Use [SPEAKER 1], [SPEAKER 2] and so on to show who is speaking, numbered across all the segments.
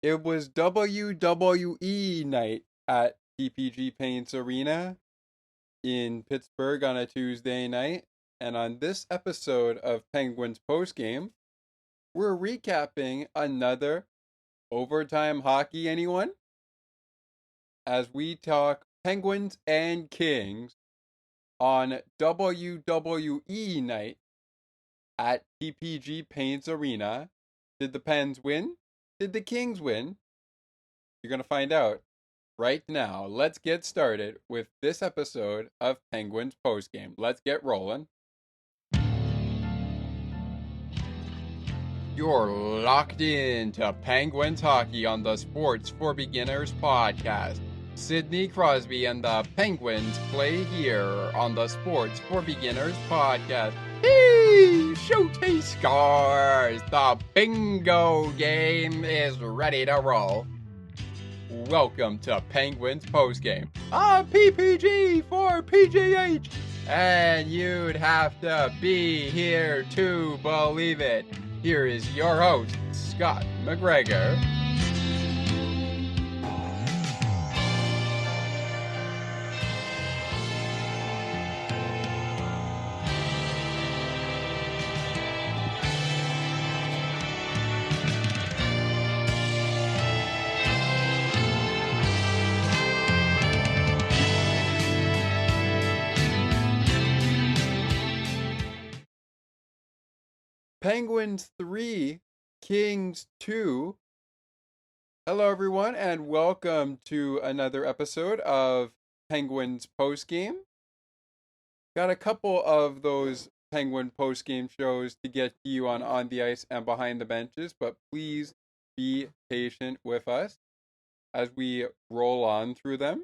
[SPEAKER 1] It was WWE Night at PPG Paints Arena in Pittsburgh on a Tuesday night. And on this episode of Penguins Postgame, we're recapping another overtime hockey, anyone? As we talk Penguins and Kings on WWE Night at PPG Paints Arena. Did the Pens win? Did the Kings win? You're going to find out right now. Let's get started with this episode of Penguins Postgame. Let's get rolling. You're locked in to Penguins hockey on the Sports for Beginners podcast. Sidney Crosby and the Penguins play here on the Sports for Beginners podcast. Hey, Showtime scores! The bingo game is ready to roll. Welcome to Penguins Postgame. PPG for PGH. And you'd have to be here to believe it. Here is your host, Scott McGregor. Penguins 3, Kings 2. Hello, everyone, and welcome to another episode of Penguins Postgame. Got a couple of those Penguin Postgame shows to get to you on the ice and behind the benches, but please be patient with us as we roll on through them,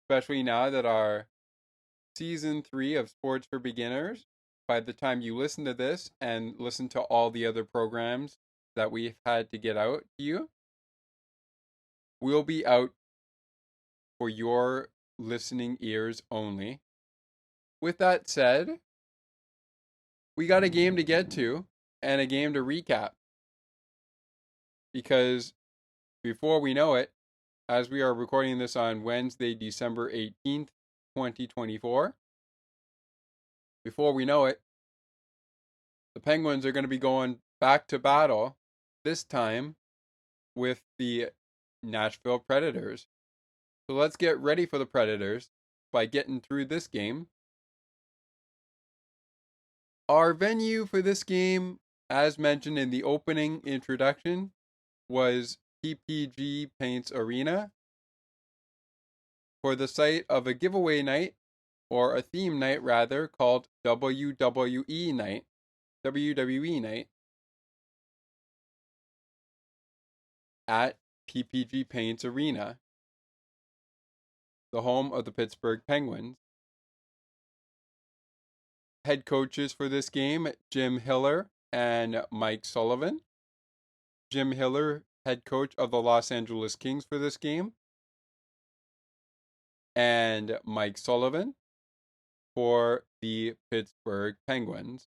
[SPEAKER 1] especially now that our Season 3 of Sports for Beginners, by the time you listen to this and listen to all the other programs that we've had to get out to you, will be out for your listening ears only. With that said, we got a game to get to and a game to recap. Because before we know it, as we are recording this on Wednesday, December 18th, 2024, before we know it, the Penguins are going to be going back to battle, this time with the Nashville Predators. So let's get ready for the Predators by getting through this game. Our venue for this game, as mentioned in the opening introduction, was PPG Paints Arena for the site of a giveaway night, or a theme night rather, called WWE Night. WWE Night at PPG Paints Arena, the home of the Pittsburgh Penguins. Head coaches for this game, Jim Hiller and Mike Sullivan. Jim Hiller, head coach of the Los Angeles Kings for this game, and Mike Sullivan for the Pittsburgh Penguins.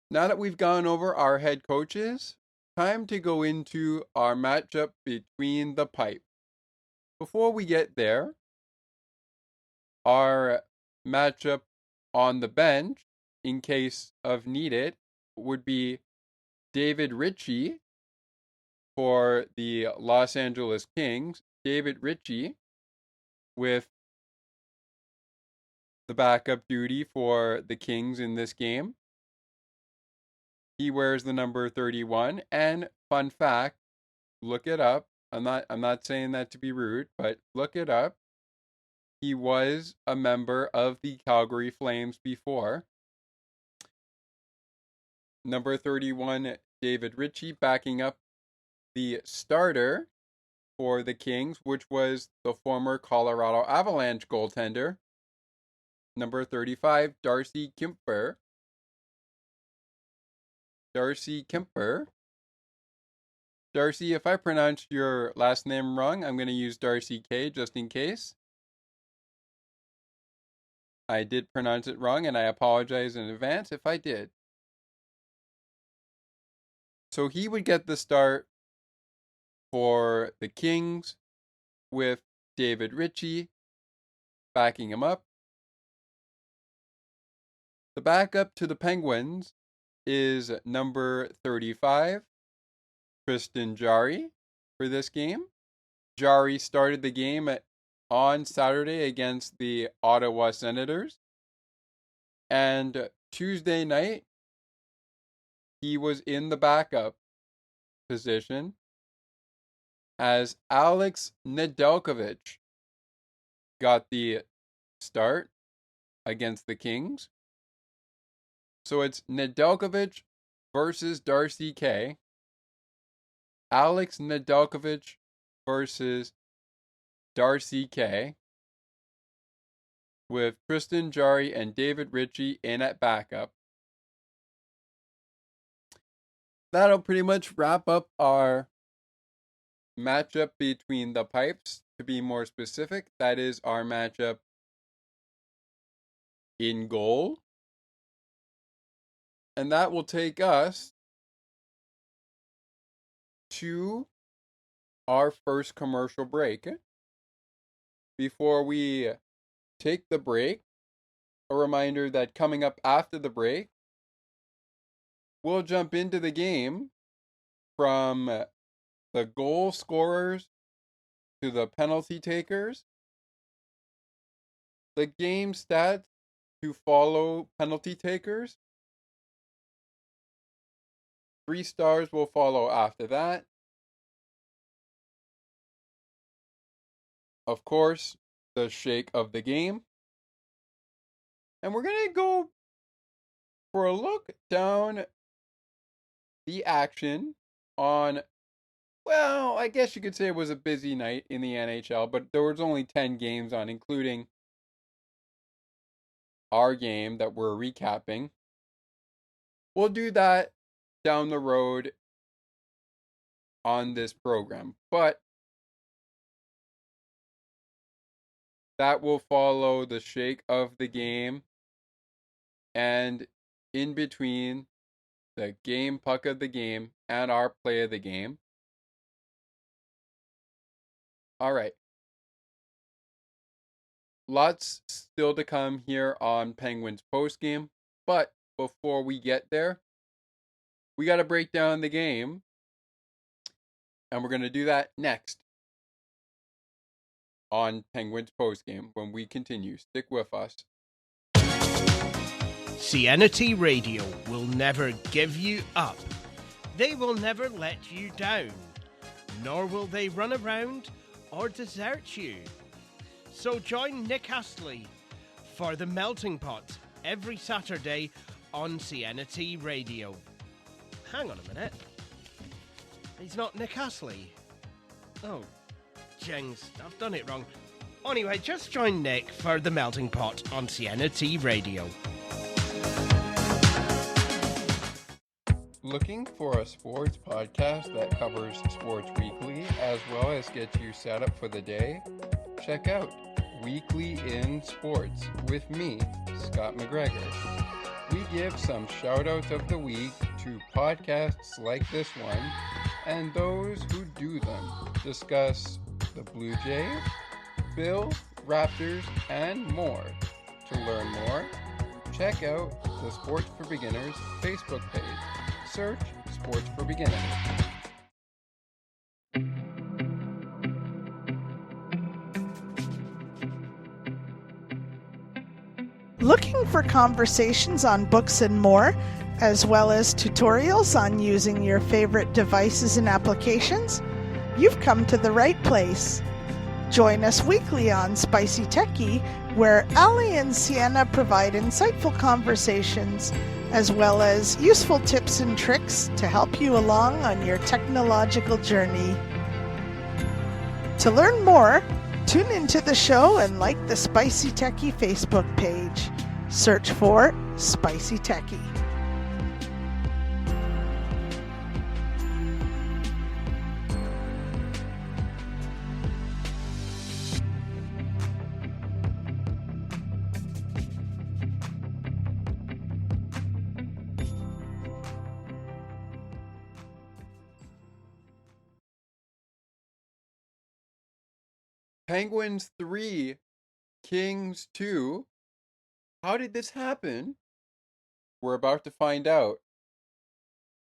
[SPEAKER 1] Now that we've gone over our head coaches, time to go into our matchup between the pipe. Before we get there, our matchup on the bench, in case of needed, would be David Ritchie for the Los Angeles Kings. David Ritchie with the backup duty for the Kings in this game. He wears the number 31, and fun fact, look it up. I'm not saying that to be rude, but look it up. He was a member of the Calgary Flames before. Number 31, David Ritchie, backing up the starter for the Kings, which was the former Colorado Avalanche goaltender, number 35, Darcy Kuemper. Darcy, if I pronounced your last name wrong, I'm going to use Darcy K just in case. I did pronounce it wrong, and I apologize in advance if I did. So he would get the start for the Kings with David Ritchie backing him up. The backup to the Penguins is number 35, Tristan Jarry, for this game. Jarry started the game on Saturday against the Ottawa Senators. And Tuesday night, he was in the backup position as Alex Nedeljkovic got the start against the Kings. So it's Nedeljkovic versus Darcy K. Alex Nedeljkovic versus Darcy K. with Tristan Jarry and David Ritchie in at backup. That'll pretty much wrap up our matchup between the Pipes. To be more specific, that is our matchup in goal. And that will take us to our first commercial break. Before we take the break, a reminder that coming up after the break, we'll jump into the game from the goal scorers to the penalty takers, the game stats to follow penalty takers. 3 stars will follow after that. Of course, the shake of the game. And we're going to go for a look down the action on, well, I guess you could say it was a busy night in the NHL, but there was only 10 games on, including our game that we're recapping. We'll do that down the road on this program, but that will follow the shake of the game and in between the game puck of the game and our play of the game. All right. Lots still to come here on Penguins postgame, but before we get there, we got to break down the game, and we're going to do that next on Penguins postgame when we continue. Stick with us.
[SPEAKER 2] CNT Radio will never give you up. They will never let you down, nor will they run around or desert you. So join Nick Astley for The Melting Pot every Saturday on CNT Radio. Hang on a minute. He's not Nick Astley. Oh, jings, I've done it wrong. Anyway, just join Nick for The Melting Pot on CNT Radio.
[SPEAKER 1] Looking for a sports podcast that covers sports weekly as well as gets you set up for the day? Check out Weekly in Sports with me, Scott McGregor. We give some shout-outs of the week to podcasts like this one and those who do them. Discuss the Blue Jays, Bill, Raptors, and more. To learn more, check out the Sports for Beginners Facebook page. Search Sports for Beginners.
[SPEAKER 3] Looking for conversations on books and more, as well as tutorials on using your favorite devices and applications? You've come to the right place. Join us weekly on Spicy Techie, where Ali and Sienna provide insightful conversations, as well as useful tips and tricks to help you along on your technological journey. To learn more, tune into the show and like the Spicy Techie Facebook page. Search for Spicy Techie.
[SPEAKER 1] Penguins 3, Kings 2. How did this happen? We're about to find out.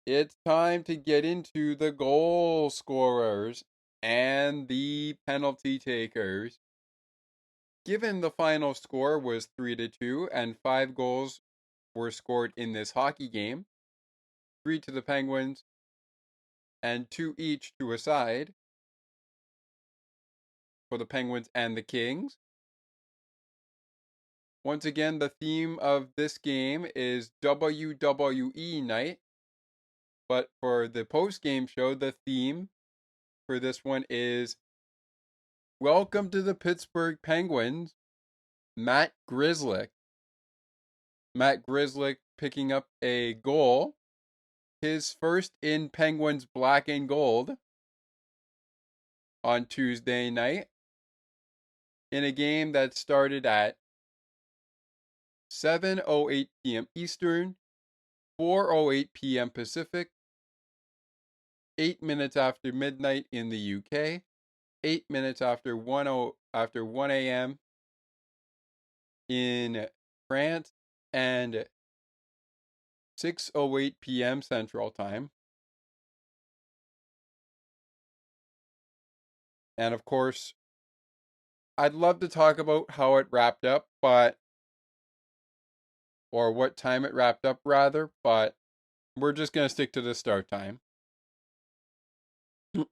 [SPEAKER 1] It's time to get into the goal scorers and the penalty takers. Given the final score was 3-2 and 5 goals were scored in this hockey game, 3 to the Penguins and 2 each to a side for the Penguins and the Kings. Once again, the theme of this game is WWE Night. But for the post-game show, the theme for this one is Welcome to the Pittsburgh Penguins, Matt Grzelcyk. Matt Grzelcyk picking up a goal, his first in Penguins black and gold on Tuesday night in a game that started at 7:08 p.m. Eastern, 4:08 p.m. Pacific, 8 minutes after midnight in the UK, 8 minutes after 1 a.m. in France, and 6:08 p.m. Central Time. And of course, I'd love to talk about how it wrapped up, or what time it wrapped up rather, but we're just going to stick to the start time.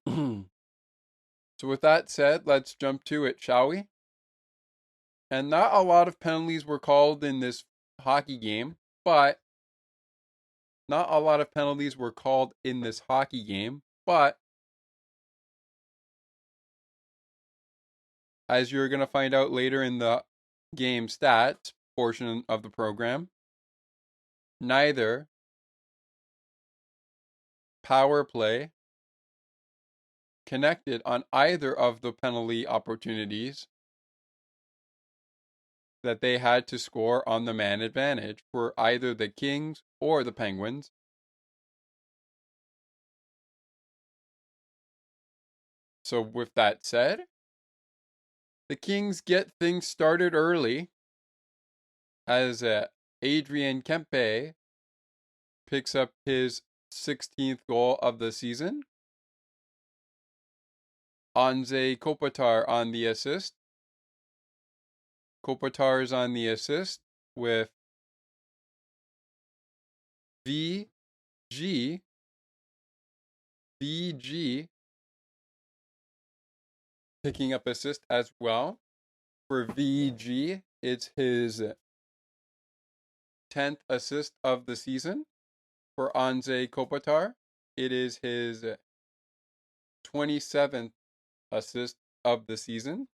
[SPEAKER 1] So with that said, let's jump to it, shall we? And not a lot of penalties were called in this hockey game, but as you're going to find out later in the game stats portion of the program, neither power play connected on either of the penalty opportunities that they had to score on the man advantage for either the Kings or the Penguins. So with that said, the Kings get things started early as Adrian Kempe picks up his 16th goal of the season. Anze Kopitar on the assist. Kopitar's on the assist with VG picking up assist as well. For VG, it's his 10th assist of the season. For Anze Kopitar, it is his 27th assist of the season.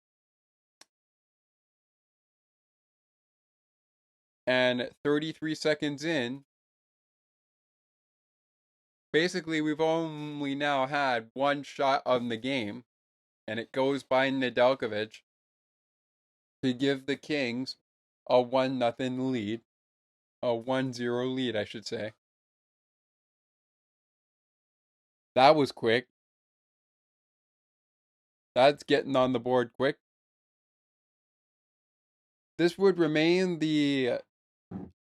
[SPEAKER 1] And 33 seconds in, basically we've only now had one shot on the game, and it goes by Nedeljkovic to give the Kings a 1-0 lead. A 1-0 lead, I should say. That was quick. That's getting on the board quick. This would remain the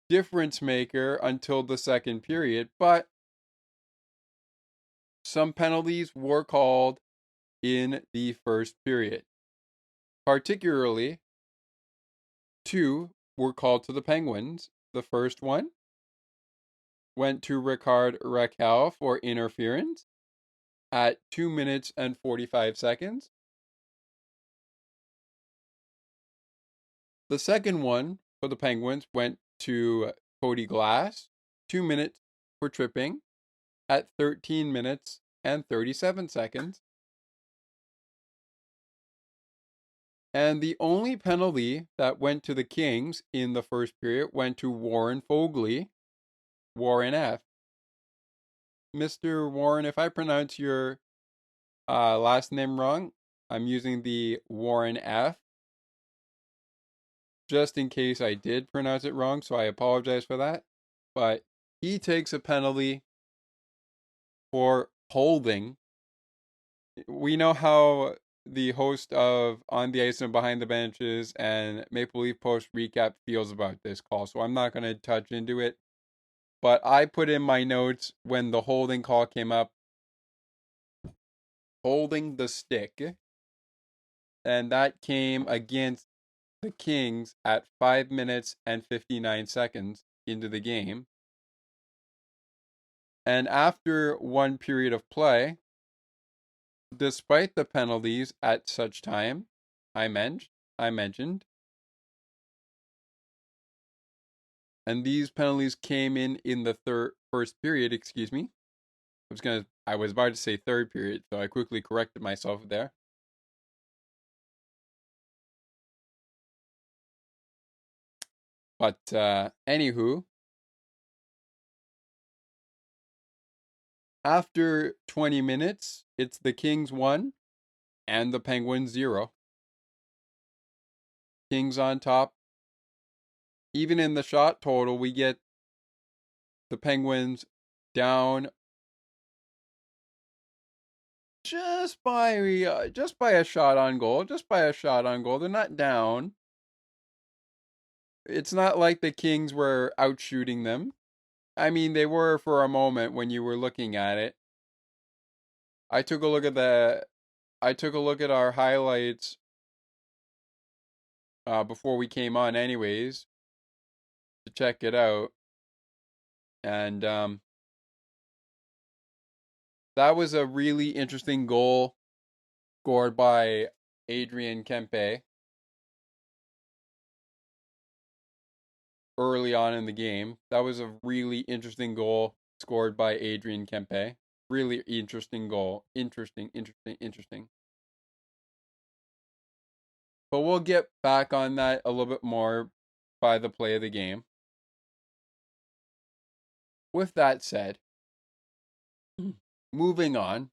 [SPEAKER 1] difference maker until the second period, but some penalties were called in the first period. Particularly, 2 were called to the Penguins. The first one went to Rickard Rakell for interference at 2 minutes and 45 seconds. The second one for the Penguins went to Cody Glass, 2 minutes for tripping at 13 minutes and 37 seconds. And the only penalty that went to the Kings in the first period went to Warren Fogley, Warren F. Mr. Warren, if I pronounce your last name wrong, I'm using the Warren F. Just in case I did pronounce it wrong, so I apologize for that. But he takes a penalty for holding. We know how the host of On the Ice and Behind the Benches and Maple Leaf Post Recap feels about this call, so I'm not going to touch into it. But I put in my notes when the holding call came up, holding the stick, and that came against the Kings at 5 minutes and 59 seconds into the game. And after one period of play, despite the penalties at such time, I mentioned, and these penalties came in the first period. Excuse me. I was about to say third period, so I quickly corrected myself there. But anywho, after 20 minutes, it's the Kings 1 and the Penguins 0. Kings on top. Even in the shot total, we get the Penguins down just by a shot on goal. They're not down. It's not like the Kings were out shooting them. I mean, they were for a moment when you were looking at it. I took a look at our highlights before we came on anyways to check it out. And that was a really interesting goal scored by Adrian Kempe early on in the game. That was a really interesting goal scored by Adrian Kempe. Really interesting goal. Interesting. But we'll get back on that a little bit more by the play of the game. With that said, moving on.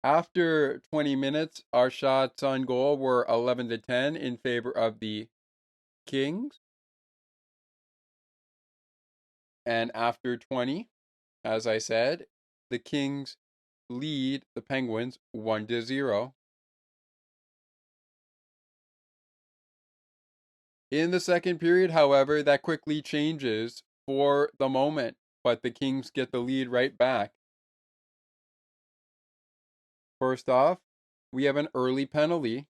[SPEAKER 1] After 20 minutes, our shots on goal were 11-10 in favor of the Kings. And after 20, as I said, the Kings lead the Penguins 1-0. In the second period, however, that quickly changes for the moment, but the Kings get the lead right back. First off, we have an early penalty.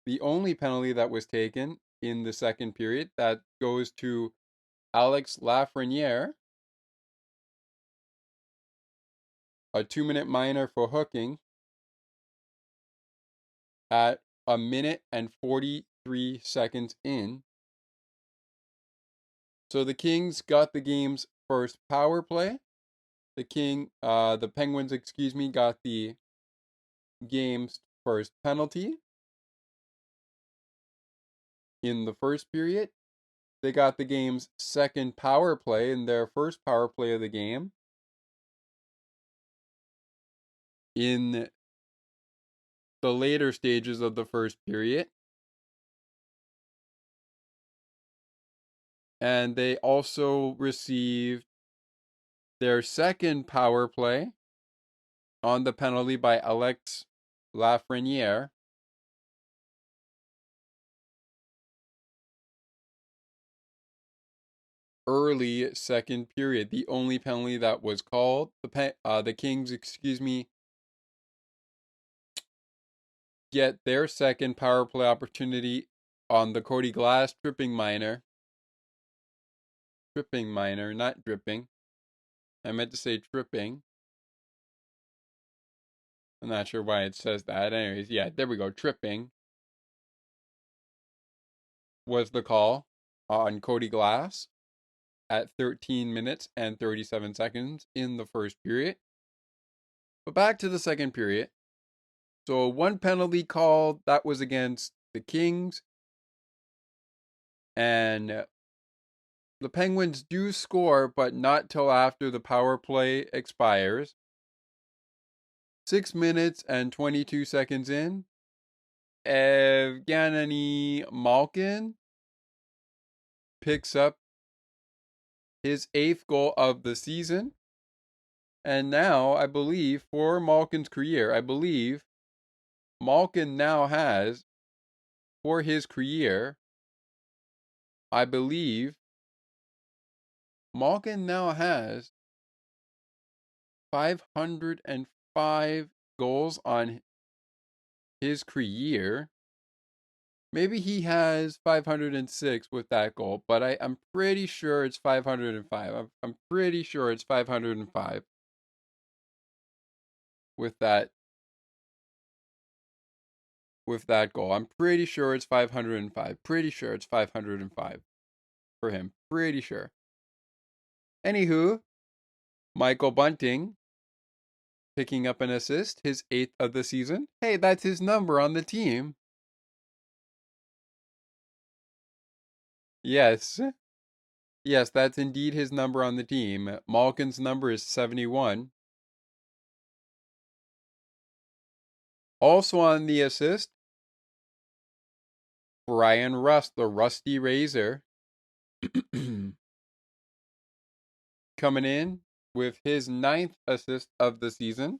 [SPEAKER 1] The only penalty that was taken in the second period, that goes to Alex Lafreniere. A 2-minute minor for hooking at a minute and 43 seconds in. So the Kings got the game's first power play. The Penguins, got the game's first penalty in the first period. They got the game's second power play in their first power play of the game in the later stages of the first period. And they also received their second power play on the penalty by Alex Lafreniere. Early second period, the only penalty that was called. The Kings, get their second power play opportunity on the Cody Glass tripping minor. Tripping minor, not dripping. I meant to say tripping. I'm not sure why it says that. Anyways, yeah, there we go. Tripping was the call on Cody Glass at 13 minutes and 37 seconds in the first period. But back to the second period. So one penalty called, that was against the Kings. And the Penguins do score, but not till after the power play expires. 6 minutes and 22 seconds in, Evgeny Malkin picks up his 8th goal of the season And now, I believe, for Malkin's career, I believe Malkin now has, for his career, I believe Malkin now has 505 goals on his career. Maybe he has 506 with that goal, but I'm pretty sure it's 505. I'm pretty sure it's 505 with that goal. I'm pretty sure it's 505. Pretty sure it's 505 for him. Pretty sure. Anywho, Michael Bunting picking up an assist, his 8th of the season. Hey, that's his number on the team. Yes. Yes, that's indeed his number on the team. Malkin's number is 71. Also on the assist, Brian Rust, the Rusty Razor, coming in with his 9th assist of the season.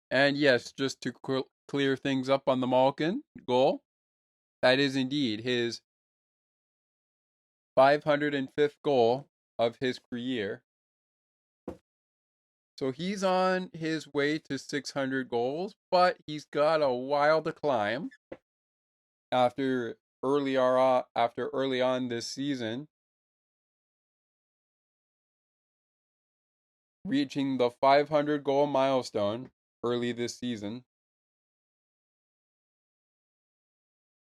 [SPEAKER 1] And yes, just to clear things up on the Malkin goal, that is indeed his 505th goal of his career. So he's on his way to 600 goals, but he's got a while to climb after early on this season, reaching the 500 goal milestone early this season,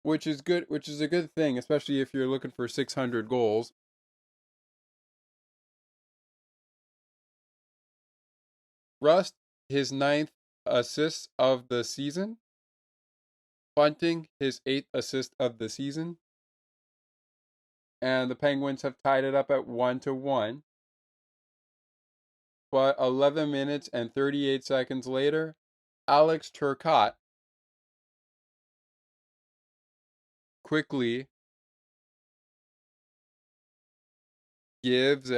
[SPEAKER 1] which is a good thing, especially if you're looking for 600 goals. Rust, his 9th assist of the season. Bunting, his 8th assist of the season. And the Penguins have tied it up at 1-1. But 11 minutes and 38 seconds later, Alex Turcotte quickly gives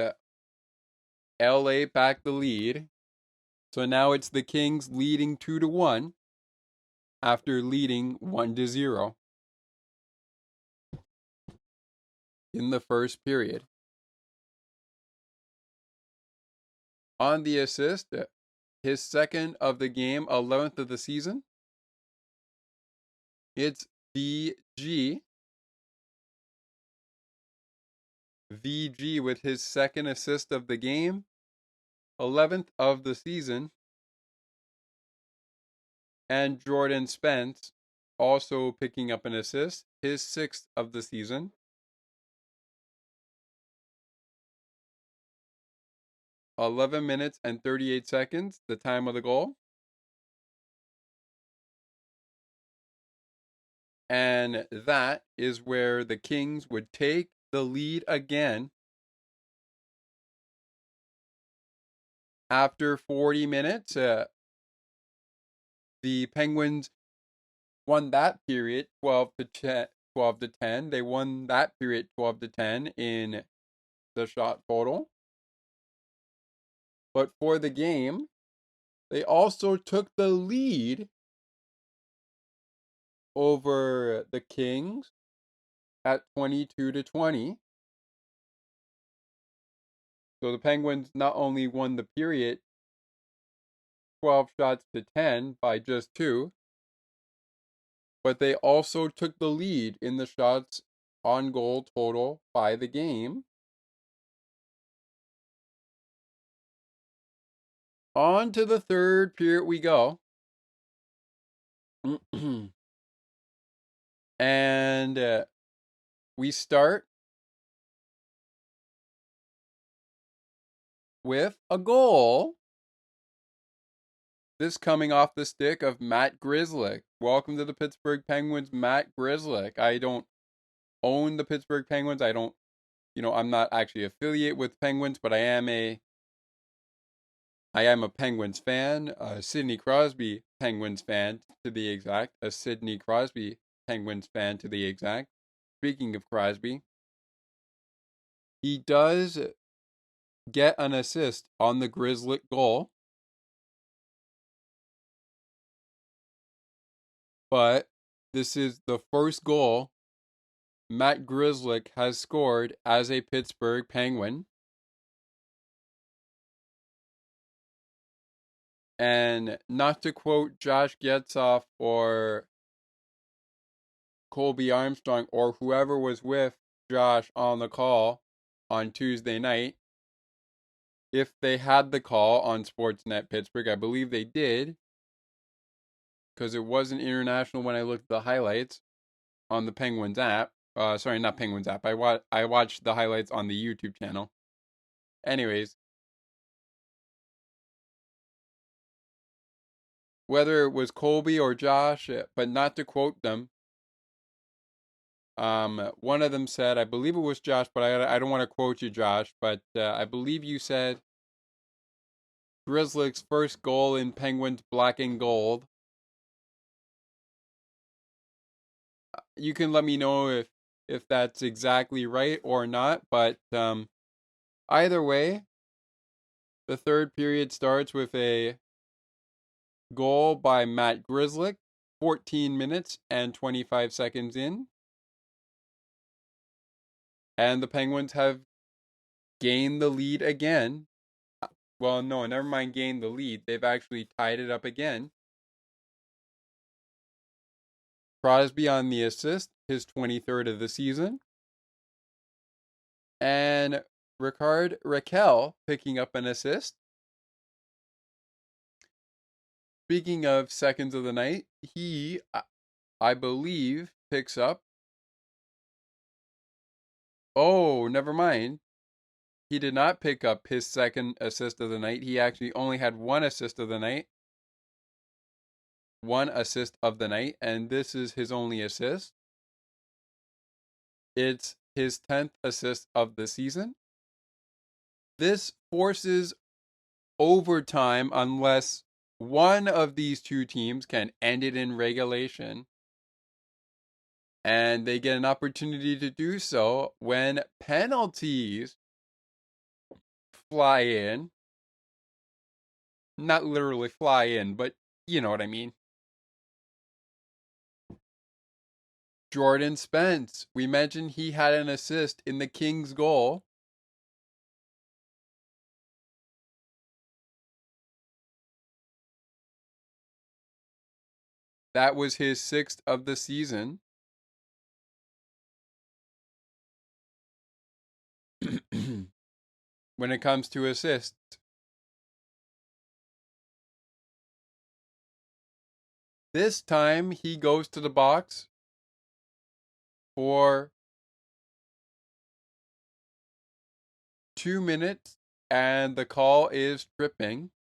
[SPEAKER 1] LA back the lead. So now it's the Kings leading 2-1 after leading 1-0 in the first period. On the assist, his 2nd of the game, 11th of the season, it's VG with his 2nd assist of the game, 11th of the season. And Jordan Spence also picking up an assist, his 6th of the season. 11 minutes and 38 seconds, the time of the goal. And that is where the Kings would take the lead again after 40 minutes. The Penguins won that period 12-10. They won that period 12-10 in the shot total. But for the game, they also took the lead over the Kings at 22-20. So the Penguins not only won the period 12-10 by just 2, but they also took the lead in the shots on goal total by the game. On to the third period we go. And we start with a goal. This coming off the stick of Matt Grzelcyk. Welcome to the Pittsburgh Penguins, Matt Grzelcyk. I don't own the Pittsburgh Penguins. I'm not actually affiliated with Penguins, but I am a Penguins fan, a Sidney Crosby Penguins fan to be exact, Speaking of Crosby, he does get an assist on the Grzelcyk goal. But this is the first goal Matt Grzelcyk has scored as a Pittsburgh Penguin. And not to quote Josh Getzoff or Colby Armstrong or whoever was with Josh on the call on Tuesday night, if they had the call on Sportsnet Pittsburgh, I believe they did, because it wasn't international when I looked at the highlights on the Penguins app. Sorry, not Penguins app. I watched the highlights on the YouTube channel. Anyways, whether it was Colby or Josh, but not to quote them, one of them said, I believe it was Josh, but I don't want to quote you, Josh, but I believe you said Grzelcyk's first goal in Penguins black and gold. You can let me know if that's exactly right or not, but either way, the third period starts with a goal by Matt Grzelcyk, 14 minutes and 25 seconds in. And the Penguins have gained the lead again. Well, no, never mind gained the lead. They've actually tied it up again. Crosby on the assist, his 23rd of the season. And Ricard Raquel picking up an assist. Speaking of seconds of the night, he, I believe, picks up. Oh, never mind. He did not pick up his second assist of the night. He actually only had one assist of the night. One assist of the night, and this is his only assist. It's his 10th assist of the season. This forces overtime unless one of these two teams can end it in regulation. And they get an opportunity to do so when penalties fly in. Not literally fly in, but you know what I mean. Jordan Spence. We mentioned he had an assist in the Kings' goal. That was his 6th of the season. When it comes to assists. This time he goes to the box for 2 minutes and the call is tripping.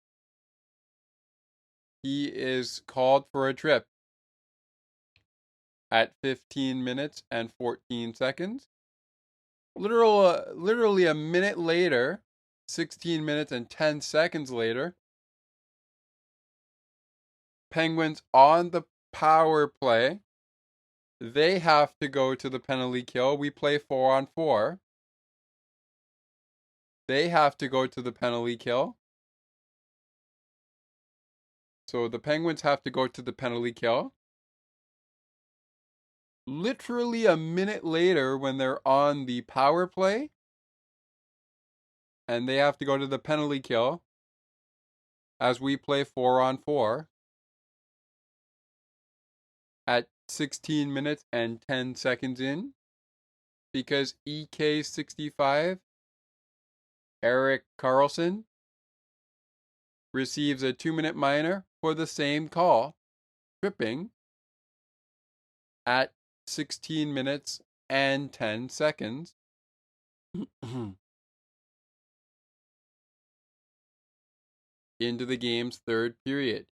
[SPEAKER 1] He is called for a trip at 15 minutes and 14 seconds. Literally a minute later, 16 minutes and 10 seconds later, Penguins on the power play. They have to go to the penalty kill. We play 4-on-4. They have to go to the penalty kill. So the Penguins have to go to the penalty kill. Literally a minute later, when they're on the power play, and they have to go to the penalty kill, as we play 4-on-4, at 16 minutes and 10 seconds in, because EK65, Erik Karlsson, receives a 2-minute minor for the same call, tripping, at 16 minutes and 10 seconds. Into the game's third period.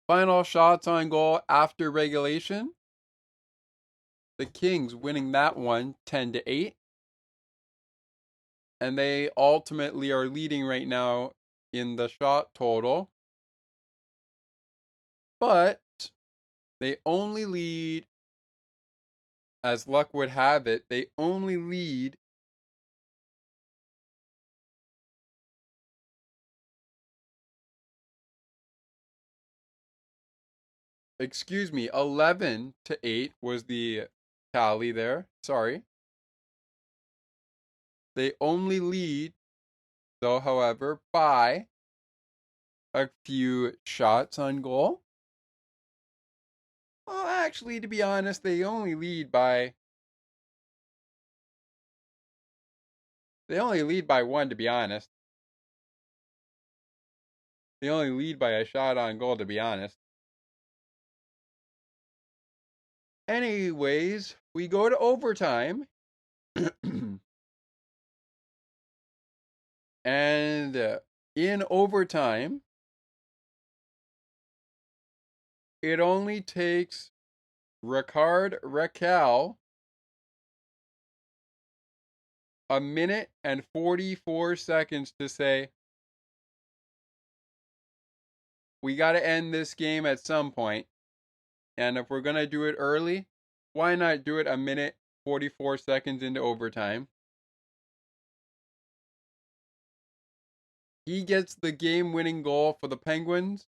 [SPEAKER 1] Final shots on goal after regulation. The Kings winning that one 10-8. And they ultimately are leading right now in the shot total. But they only lead, as luck would have it, they only lead excuse me, 11-8 was the tally there. Sorry. They only lead, though, however, by a few shots on goal. Well, actually, to be honest, they only lead by one, to be honest. They only lead by a shot on goal, to be honest. Anyways, we go to overtime. And in overtime, it only takes Rickard Rakell a minute and 44 seconds to say, we got to end this game at some point. And if we're going to do it early, why not do it a minute 44 seconds into overtime? He gets the game-winning goal for the Penguins,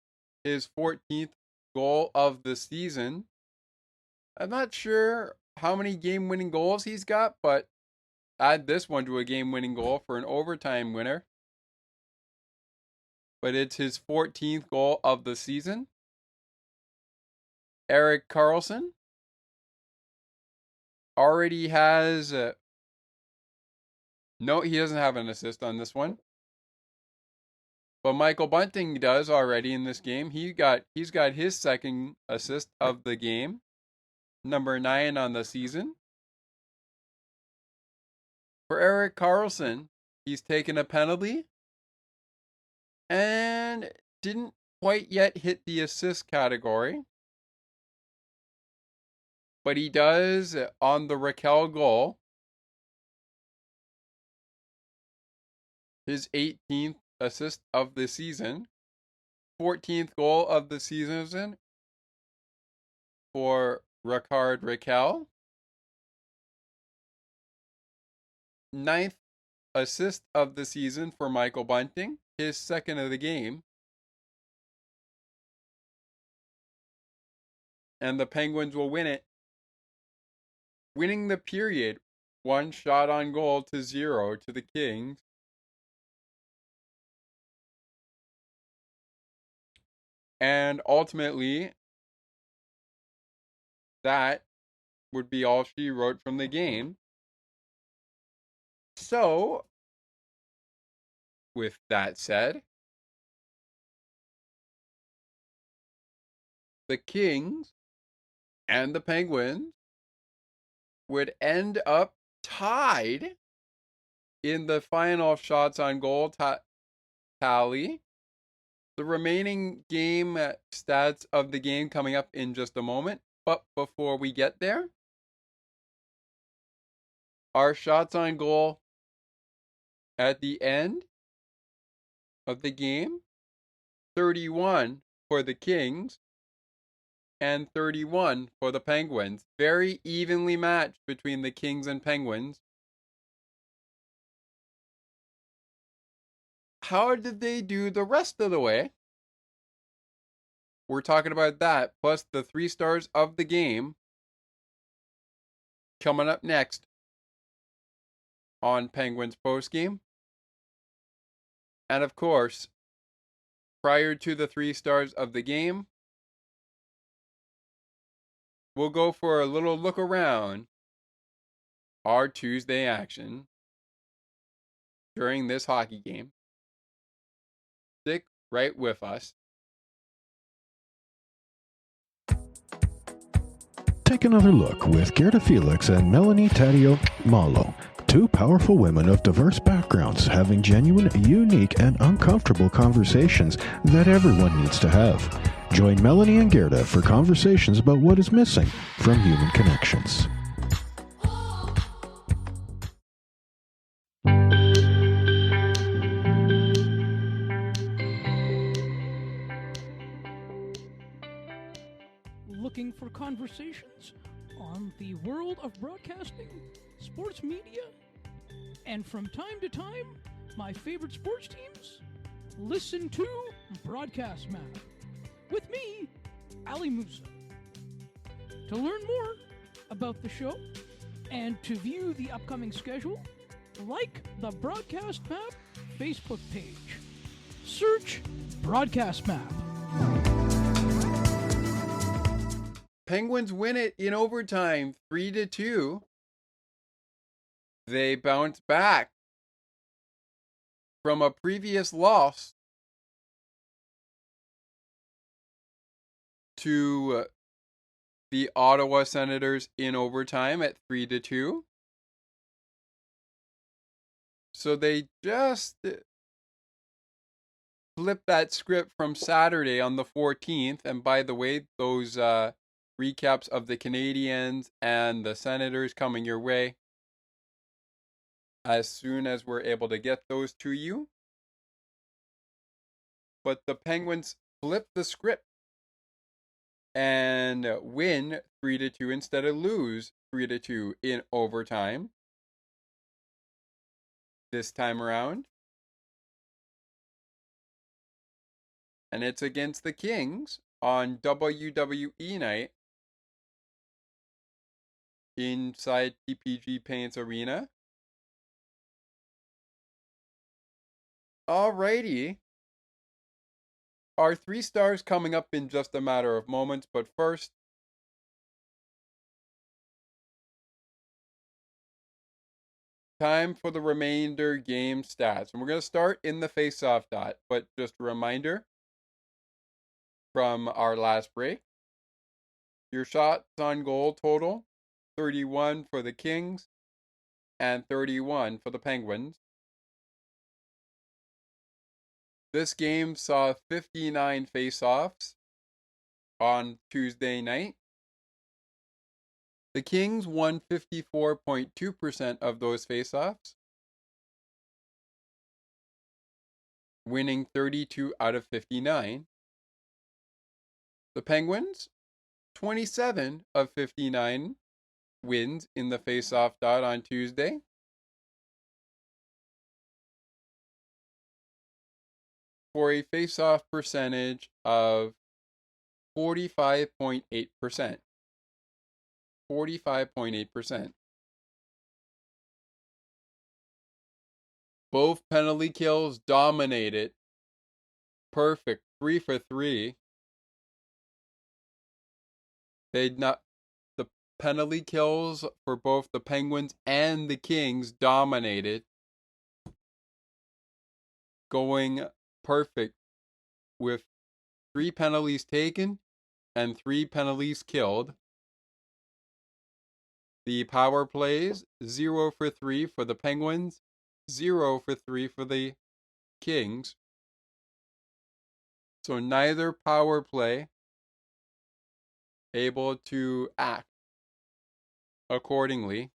[SPEAKER 1] his 14th goal of the season. I'm not sure how many game-winning goals he's got, but add this one to a game-winning goal for an overtime winner. But it's his 14th goal of the season. Erik Karlsson already has... no, he doesn't have an assist on this one. But Michael Bunting does already in this game. He's got his second assist of the game. Number 9 on the season. For Erik Karlsson, he's taken a penalty and didn't quite yet hit the assist category. But he does on the Rakell goal. His 18th assist of the season. 14th goal of the season for Rickard Rakell. 9th assist of the season for Michael Bunting. His second of the game. And the Penguins will win it. Winning the period 1 shot on goal to 0 to the Kings. And ultimately, that would be all she wrote from the game. So, with that said, the Kings and the Penguins would end up tied in the final shots on goal tally. The remaining game stats of the game coming up in just a moment. But before we get there, our shots on goal at the end of the game, 31 for the Kings and 31 for the Penguins. Very evenly matched between the Kings and Penguins. How did they do the rest of the way? We're talking about that, plus the 3 stars of the game coming up next on Penguins postgame. And of course, prior to the 3 stars of the game, we'll go for a little look around our Tuesday action during this hockey game. Stick right with us.
[SPEAKER 4] Take another look with Gerda Felix and Melanie Taddeo Malo, 2 powerful women of diverse backgrounds having genuine, unique, and uncomfortable conversations that everyone needs to have. Join Melanie and Gerda for conversations about what is missing from human connections.
[SPEAKER 5] Looking for conversations on the world of broadcasting, sports media, and from time to time, my favorite sports teams? Listen to Broadcast Map with me, Ali Musa. To learn more about the show and to view the upcoming schedule, like the Broadcast Map Facebook page. Search Broadcast Map.
[SPEAKER 1] Penguins win it in overtime, 3-2. They bounce back from a previous loss to the Ottawa Senators in overtime at 3-2. So they just flipped that script from Saturday on the 14th. And by the way, those recaps of the Canadiens and the Senators coming your way as soon as we're able to get those to you. But the Penguins flip the script and win 3-2 instead of lose 3-2 in overtime this time around. And it's against the Kings on WWE Night inside PPG Paints Arena. Alrighty. Our 3 stars coming up in just a matter of moments, but first, time for the remainder game stats. And we're going to start in the face-off dot, but just a reminder from our last break. Your shots on goal total, 31 for the Kings and 31 for the Penguins. This game saw 59 face-offs on Tuesday night. The Kings won 54.2% of those face-offs, winning 32 out of 59. The Penguins, 27 of 59 wins in the face-off dot on Tuesday. For a face-off percentage of 45.8%. 45.8%. Both penalty kills dominated. Perfect. 3 for 3. The penalty kills for both the Penguins and the Kings dominated. Going perfect with 3 penalties taken and 3 penalties killed. The power plays, 0 for 3 for the Penguins, 0 for 3 for the Kings. So neither power play able to act accordingly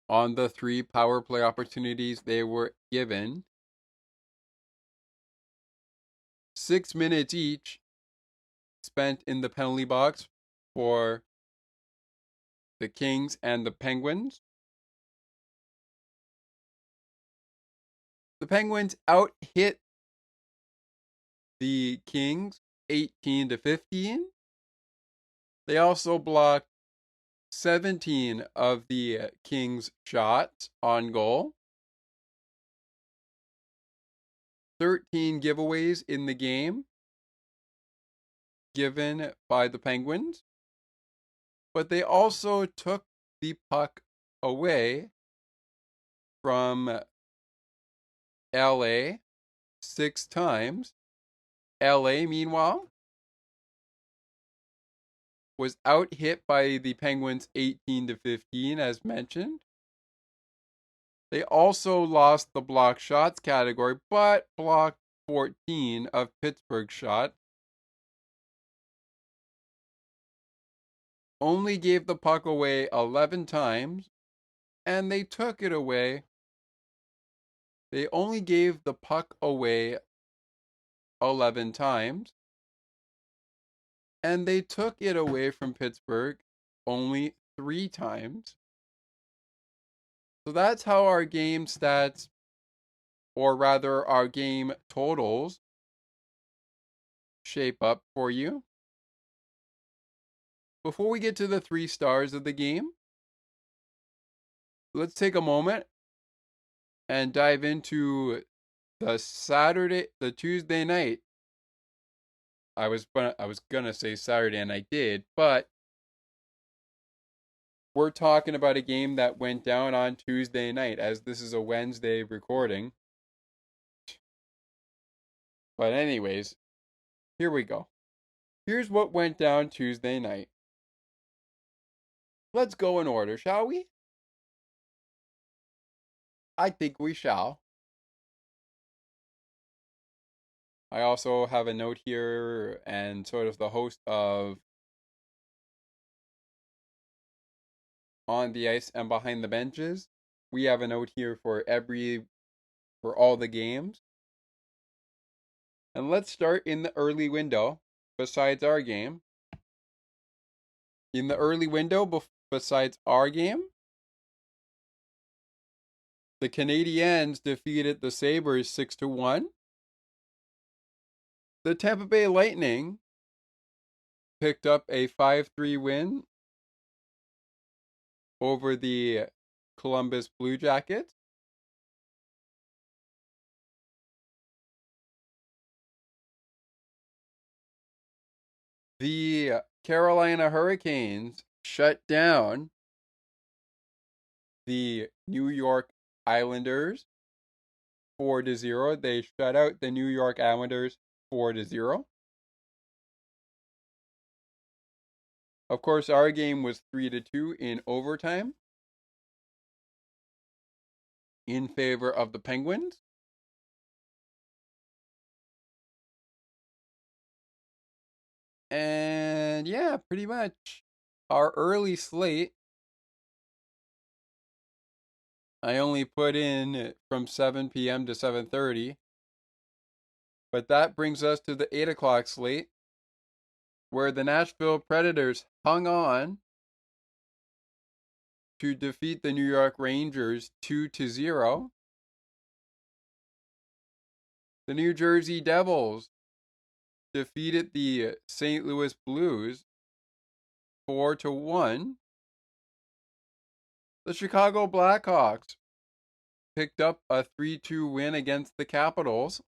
[SPEAKER 1] on the 3 power play opportunities they were given. 6 minutes each spent in the penalty box for the Kings and the Penguins. The Penguins out-hit the Kings 18-15. They also blocked 17 of the Kings' shots on goal. 13 giveaways in the game given by the Penguins. But they also took the puck away from LA 6 times. LA, meanwhile, was out-hit by the Penguins 18-15, as mentioned. They also lost the blocked shots category, but blocked 14 of Pittsburgh's shots. Only gave the puck away 11 times, and they took it away. They only gave the puck away 11 times, and they took it away from Pittsburgh only 3 times. So that's how our game stats, or rather our game totals, shape up for you. before we get to the 3 stars of the game, let's take a moment and dive into the Tuesday night. I was gonna say Saturday, and I did, but we're talking about a game that went down on Tuesday night, as this is a Wednesday recording. But anyways, here we go. Here's what went down Tuesday night. Let's go in order, shall we? I think we shall. I also have a note here, and sort of the host of On the Ice and Behind the Benches. We have a note here for all the games. And let's start in the early window, besides our game. In the early window, besides our game, the Canadiens defeated the Sabres 6-1. The Tampa Bay Lightning picked up a 5-3 win over the Columbus Blue Jackets. The Carolina Hurricanes shut down the New York Islanders 4-0. They shut out the New York Islanders 4-0. Of course, our game was 3-2 in overtime in favor of the Penguins. And yeah, pretty much our early slate, I only put in from 7 p.m. to 7:30. But that brings us to the 8 o'clock slate, where the Nashville Predators hung on to defeat the New York Rangers 2-0. The New Jersey Devils defeated the St. Louis Blues 4-1. The Chicago Blackhawks picked up a 3-2 win against the Capitals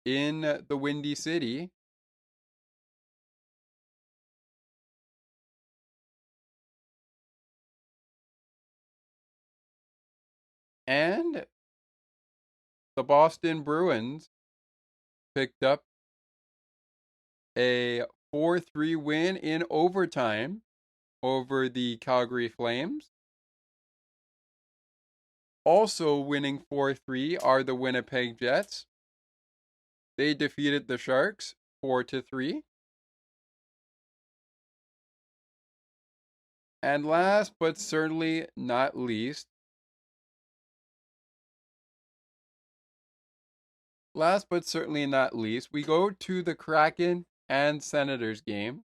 [SPEAKER 1] in the Windy City. And the Boston Bruins picked up a 4-3 win in overtime over the Calgary Flames. Also winning 4-3 are the Winnipeg Jets. They defeated the Sharks 4-3. And last but certainly not least, we go to the Kraken and Senators game.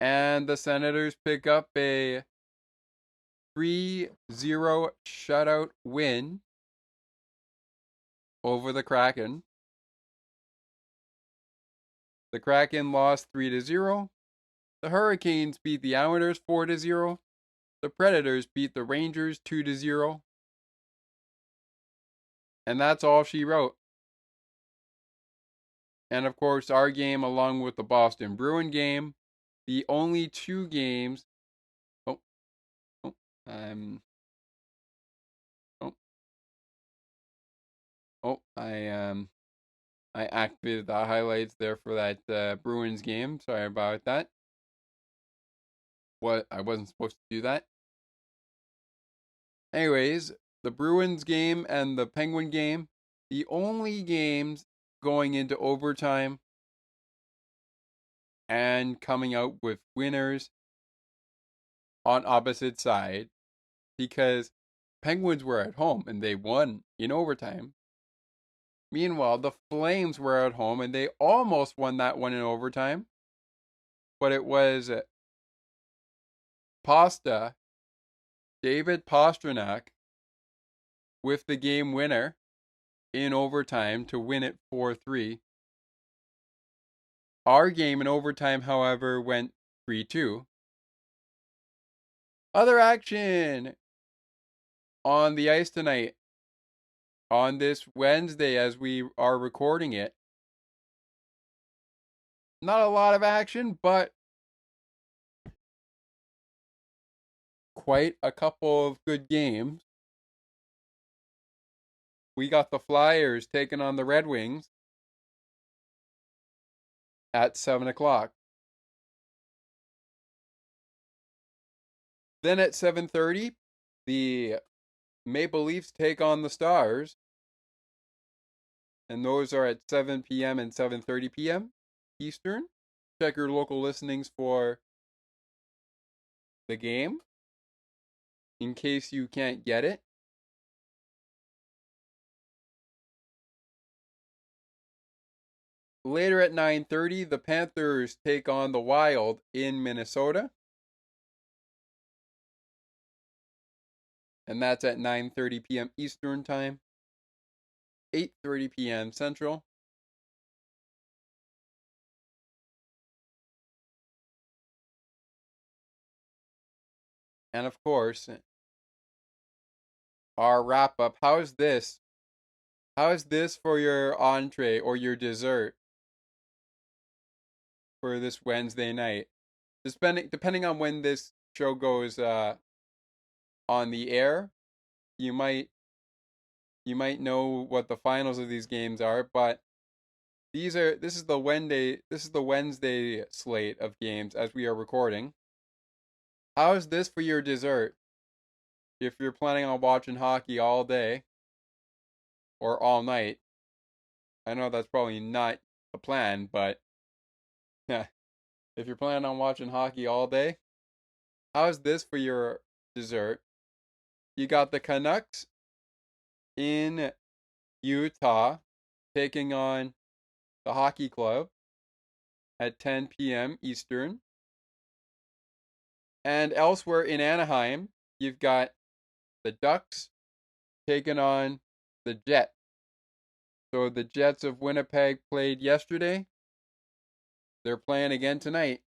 [SPEAKER 1] And the Senators pick up a 3-0 shutout win over the Kraken. The Kraken lost 3-0. The Hurricanes beat the Islanders 4-0. The Predators beat the Rangers 2-0. And that's all she wrote. And of course, our game, along with the Boston Bruin game, the only 2 games. I activated the highlights there for that Bruins game. Sorry about that. I wasn't supposed to do that. Anyways, the Bruins game and the Penguin game, the only games going into overtime and coming out with winners on opposite side, because Penguins were at home and they won in overtime. Meanwhile, the Flames were at home and they almost won that one in overtime. But it was David Pastrnak, with the game winner in overtime to win it 4-3. Our game in overtime, however, went 3-2. Other action on the ice tonight, on this Wednesday as we are recording it. Not a lot of action, but quite a couple of good games. We got the Flyers taking on the Red Wings at 7 o'clock. Then at 7:30, the Maple Leafs take on the Stars. And those are at 7 p.m. and 7:30 p.m. Eastern. Check your local listenings for the game in case you can't get it. Later at 9:30, the Panthers take on the Wild in Minnesota. And that's at 9:30 p.m. Eastern Time, 8:30 p.m. Central. And of course, our wrap up. How is this? How is this for your entree or your dessert for this Wednesday night? Depending on when this show goes on the air, you might know what the finals of these games are, but this is the Wednesday slate of games as we are recording. How is this for your dessert? If you're planning on watching hockey all day or all night, I know that's probably not a plan, but yeah, if you're planning on watching hockey all day, how is this for your dessert? You got the Canucks in Utah taking on the Hockey Club at 10 p.m. Eastern. And elsewhere in Anaheim, you've got the Ducks taking on the Jets. So the Jets of Winnipeg played yesterday. They're playing again tonight.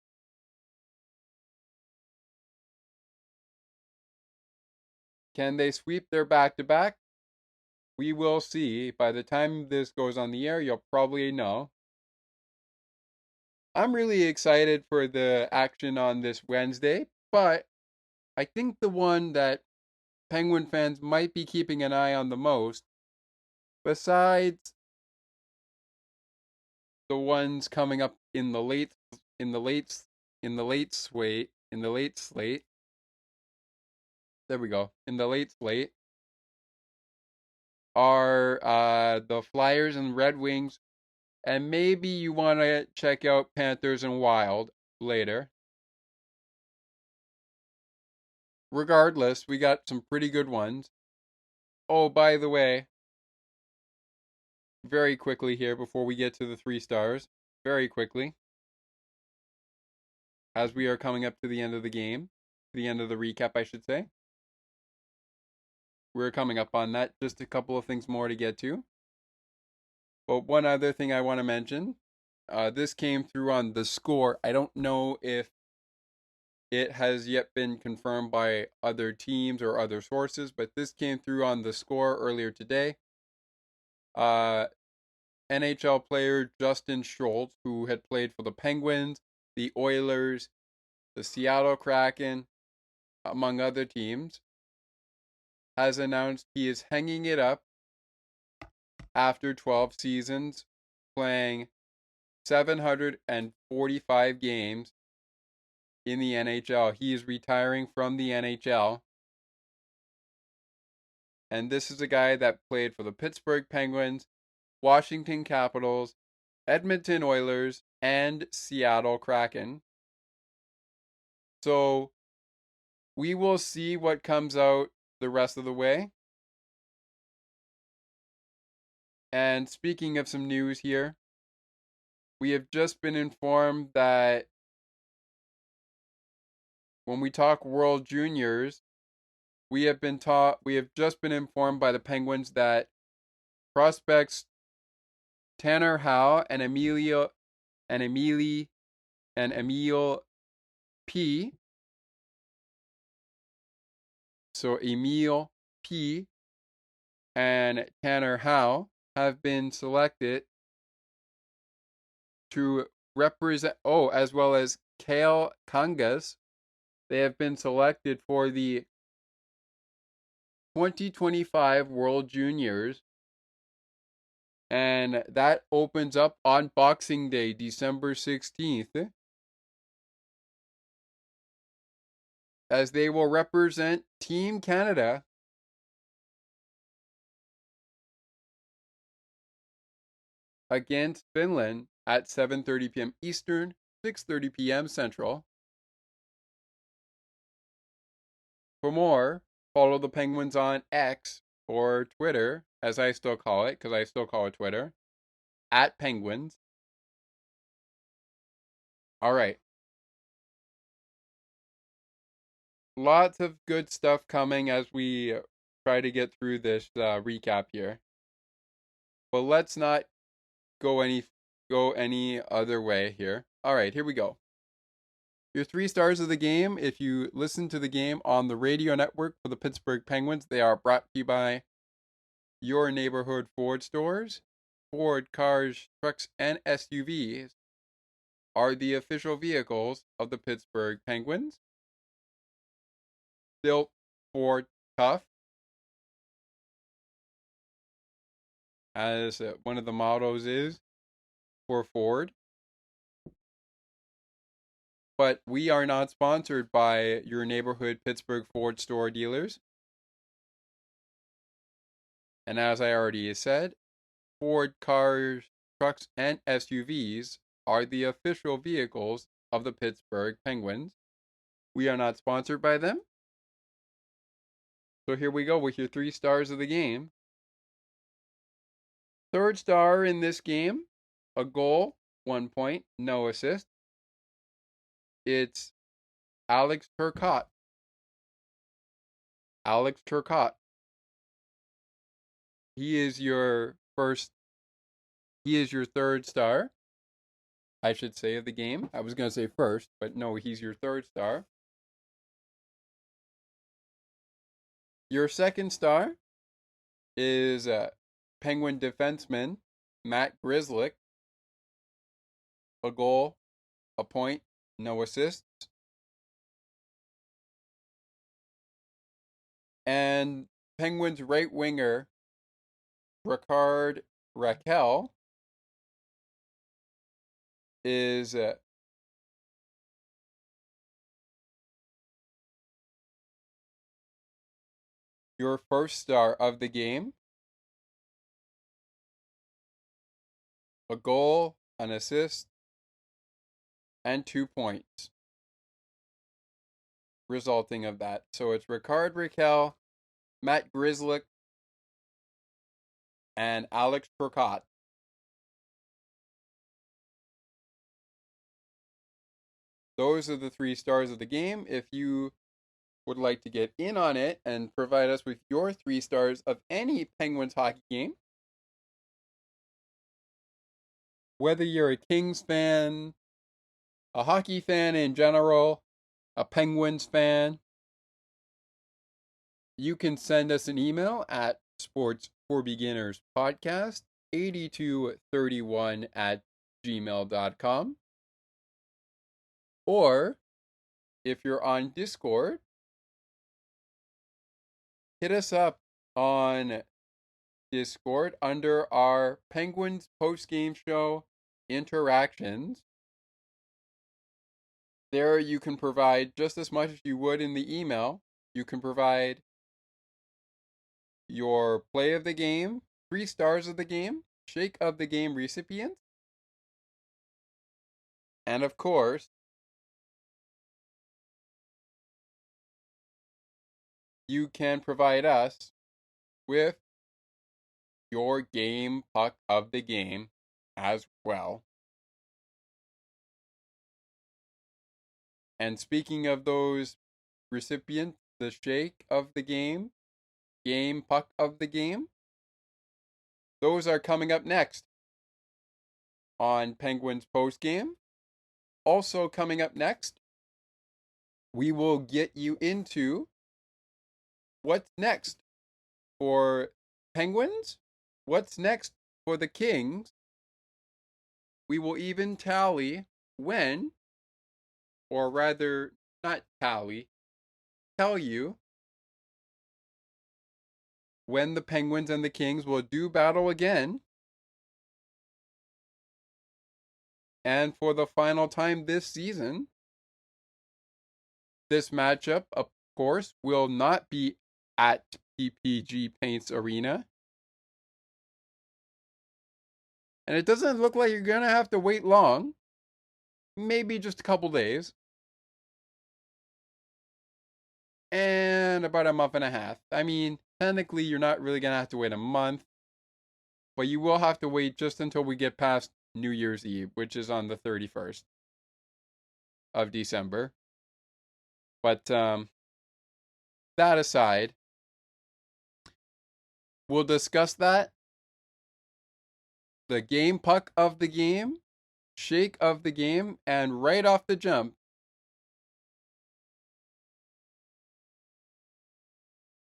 [SPEAKER 1] Can they sweep their back-to-back? We will see. By the time this goes on the air, you'll probably know. I'm really excited for the action on this Wednesday, but I think the one that Penguin fans might be keeping an eye on the most, besides the ones coming up in the late slate. There we go. In the late slate are the Flyers and Red Wings, and maybe you want to check out Panthers and Wild later. Regardless, we got some pretty good ones. Oh, by the way, very quickly here before we get to the 3 stars, very quickly, as we are coming up to the end of the game, the end of the recap, I should say. We're coming up on that. Just a couple of things more to get to. But one other thing I want to mention, this came through on the score. I don't know if it has yet been confirmed by other teams or other sources, but this came through on the score earlier today. NHL player Justin Schultz, who had played for the Penguins, the Oilers, the Seattle Kraken, among other teams, has announced he is hanging it up after 12 seasons, playing 745 games in the NHL. He is retiring from the NHL. And this is a guy that played for the Pittsburgh Penguins, Washington Capitals, Edmonton Oilers, and Seattle Kraken. So we will see what comes out the rest of the way. And speaking of some news here, we have just been informed that when we talk World Juniors, we have just been informed by the Penguins that prospects Tanner Howe and and Emil P. So Emil P. and Tanner Howe have been selected to represent, as well as Kale Kangas. They have been selected for the 2025 World Juniors. And that opens up on Boxing Day, December 16th. As they will represent Team Canada against Finland at 7:30 p.m. Eastern, 6:30 p.m. Central. For more, follow the Penguins on X or Twitter, as I still call it, because I still call it Twitter, at Penguins. All right. Lots of good stuff coming as we try to get through this recap here. But let's not go any other way here. All right, here we go. Your 3 stars of the game, if you listen to the game on the radio network for the Pittsburgh Penguins, they are brought to you by your neighborhood Ford stores. Ford cars, trucks, and SUVs are the official vehicles of the Pittsburgh Penguins. Built Ford tough, as one of the mottos is for Ford. But we are not sponsored by your neighborhood Pittsburgh Ford store dealers. And as I already said, Ford cars, trucks, and SUVs are the official vehicles of the Pittsburgh Penguins. We are not sponsored by them. So here we go with your 3 stars of the game. Third star in this game, a goal, 1 point, no assist. It's Alex Turcotte. Alex Turcotte. He is your third star, I should say, of the game. I was going to say first, but no, he's your third star. Your second star is Penguin defenseman Matt Grzelcyk. A goal, a point, no assists. And Penguins right winger Ricard Raquel is your first star of the game. A goal, an assist, and 2 points resulting of that. So it's Ricard Raquel, Matt Grzelcyk, and Alex Turcotte. Those are the 3 stars of the game. If you would like to get in on it and provide us with your 3 stars of any Penguins hockey game, whether you're a Kings fan, a hockey fan in general, a Penguins fan, you can send us an email at sportsforbeginnerspodcast8231@gmail.com. Or, if you're on Discord, hit us up on Discord under our Penguins post-game show interactions. There you can provide just as much as you would in the email. You can provide your play of the game, 3 stars of the game, shake of the game recipient, and of course, you can provide us with your game puck of the game as well. And speaking of those recipients, the shake of the game puck of the game, those are coming up next. on Penguins postgame. Also coming up next, we will get you into what's next for Penguins, what's next for the Kings. We will even tally when, or rather, not tally, tell you when the Penguins and the Kings will do battle again. And for the final time this season, this matchup, of course, will not be at PPG Paints Arena. And it doesn't look like you're going to have to wait long. Maybe just a couple days. And about a month and a half. I mean, technically, you're not really going to have to wait a month. But you will have to wait just until we get past New Year's Eve, which is on the 31st of December. But that aside, we'll discuss that. The game puck of the game, shake of the game, and right off the jump,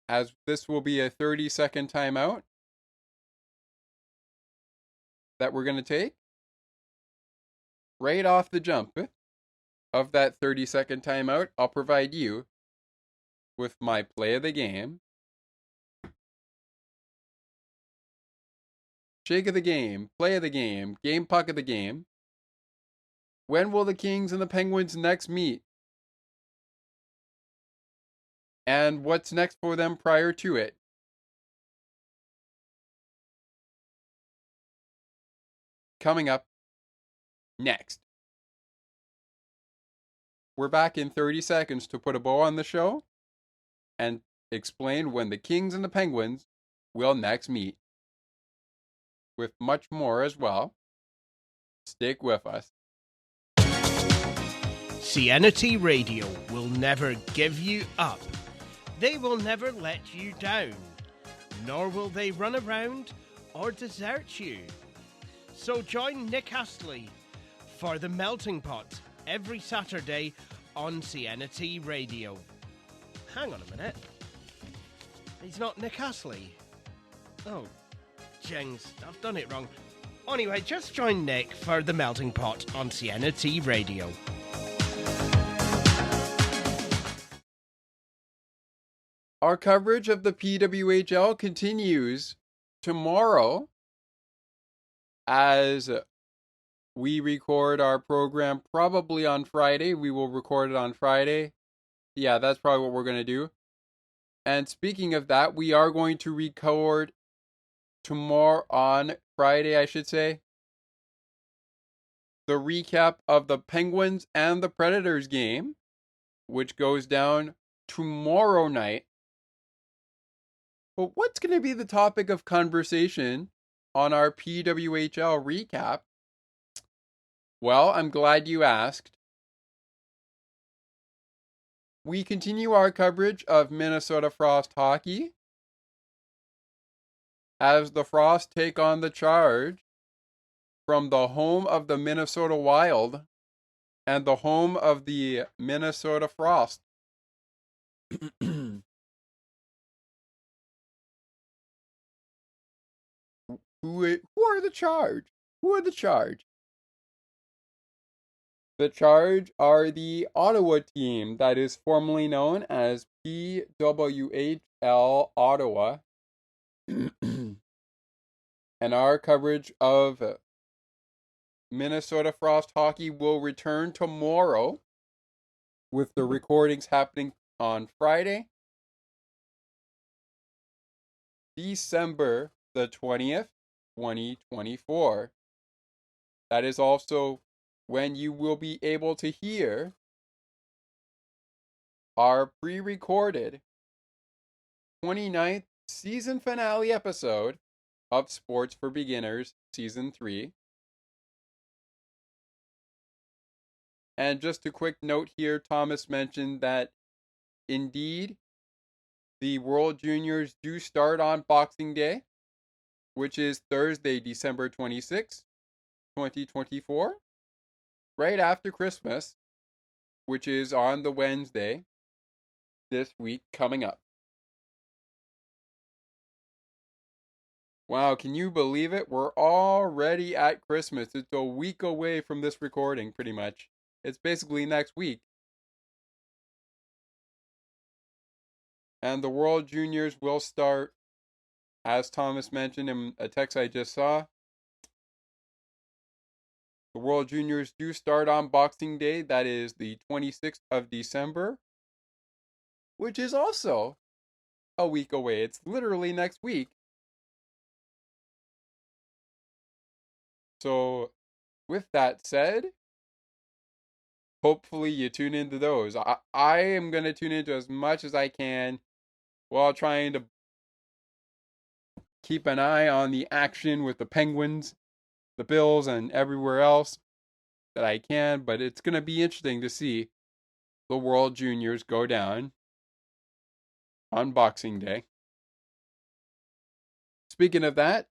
[SPEAKER 1] as this will be a 30-second timeout that we're going to take. Right off the jump of that 30-second timeout, I'll provide you with my play of the game. Shake of the game, play of the game puck of the game. When will the Kings and the Penguins next meet? And what's next for them prior to it? Coming up next. We're back in 30 seconds to put a bow on the show and explain when the Kings and the Penguins will next meet. With much more as well. Stick with us.
[SPEAKER 2] CNT Radio will never give you up. They will never let you down. Nor will they run around or desert you. So join Nick Astley for The Melting Pot every Saturday on CNT Radio. Hang on a minute. He's not Nick Astley. Oh, jings, I've done it wrong. Anyway, just join Nick for The Melting Pot on CNT Radio.
[SPEAKER 1] Our coverage of the PWHL continues tomorrow as we record our program probably on Friday. We will record it on Friday. Yeah, that's probably what we're going to do. And speaking of that, we are going to record tomorrow on Friday, I should say, the recap of the Penguins and the Predators game, which goes down tomorrow night. But what's going to be the topic of conversation on our PWHL recap? Well, I'm glad you asked. We continue our coverage of Minnesota Frost hockey as the Frost take on the Charge from the home of the Minnesota Wild and the home of the Minnesota Frost. Who are the Charge? Who are the Charge? The Charge are the Ottawa team that is formerly known as PWHL Ottawa. And our coverage of Minnesota Frost hockey will return tomorrow with the recordings happening on Friday, December the 20th, 2024. That is also when you will be able to hear our pre-recorded 29th season finale episode of Sports for Beginners Season 3. And just a quick note here, Thomas mentioned that indeed the World Juniors do start on Boxing Day, which is Thursday, December 26th. 2024, right after Christmas, which is on the Wednesday this week coming up. Wow, can you believe it? We're already at Christmas. It's a week away from this recording, pretty much. It's basically next week. And the World Juniors will start, as Thomas mentioned in a text I just saw. The World Juniors do start on Boxing Day. That is the 26th of December, which is also a week away. It's literally next week. So, with that said, hopefully you tune into those. I am going to tune into as much as I can while trying to keep an eye on the action with the Penguins, the Bills, and everywhere else that I can. But it's going to be interesting to see the World Juniors go down on Boxing Day. Speaking of that,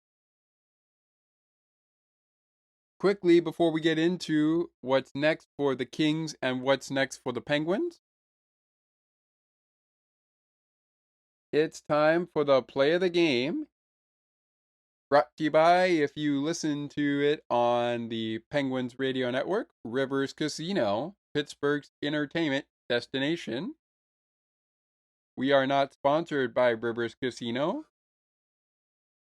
[SPEAKER 1] quickly before we get into what's next for the Kings and what's next for the Penguins, it's time for the play of the game. Brought to you by, if you listen to it on the Penguins radio network, Rivers Casino, Pittsburgh's entertainment destination. We are not sponsored by Rivers Casino,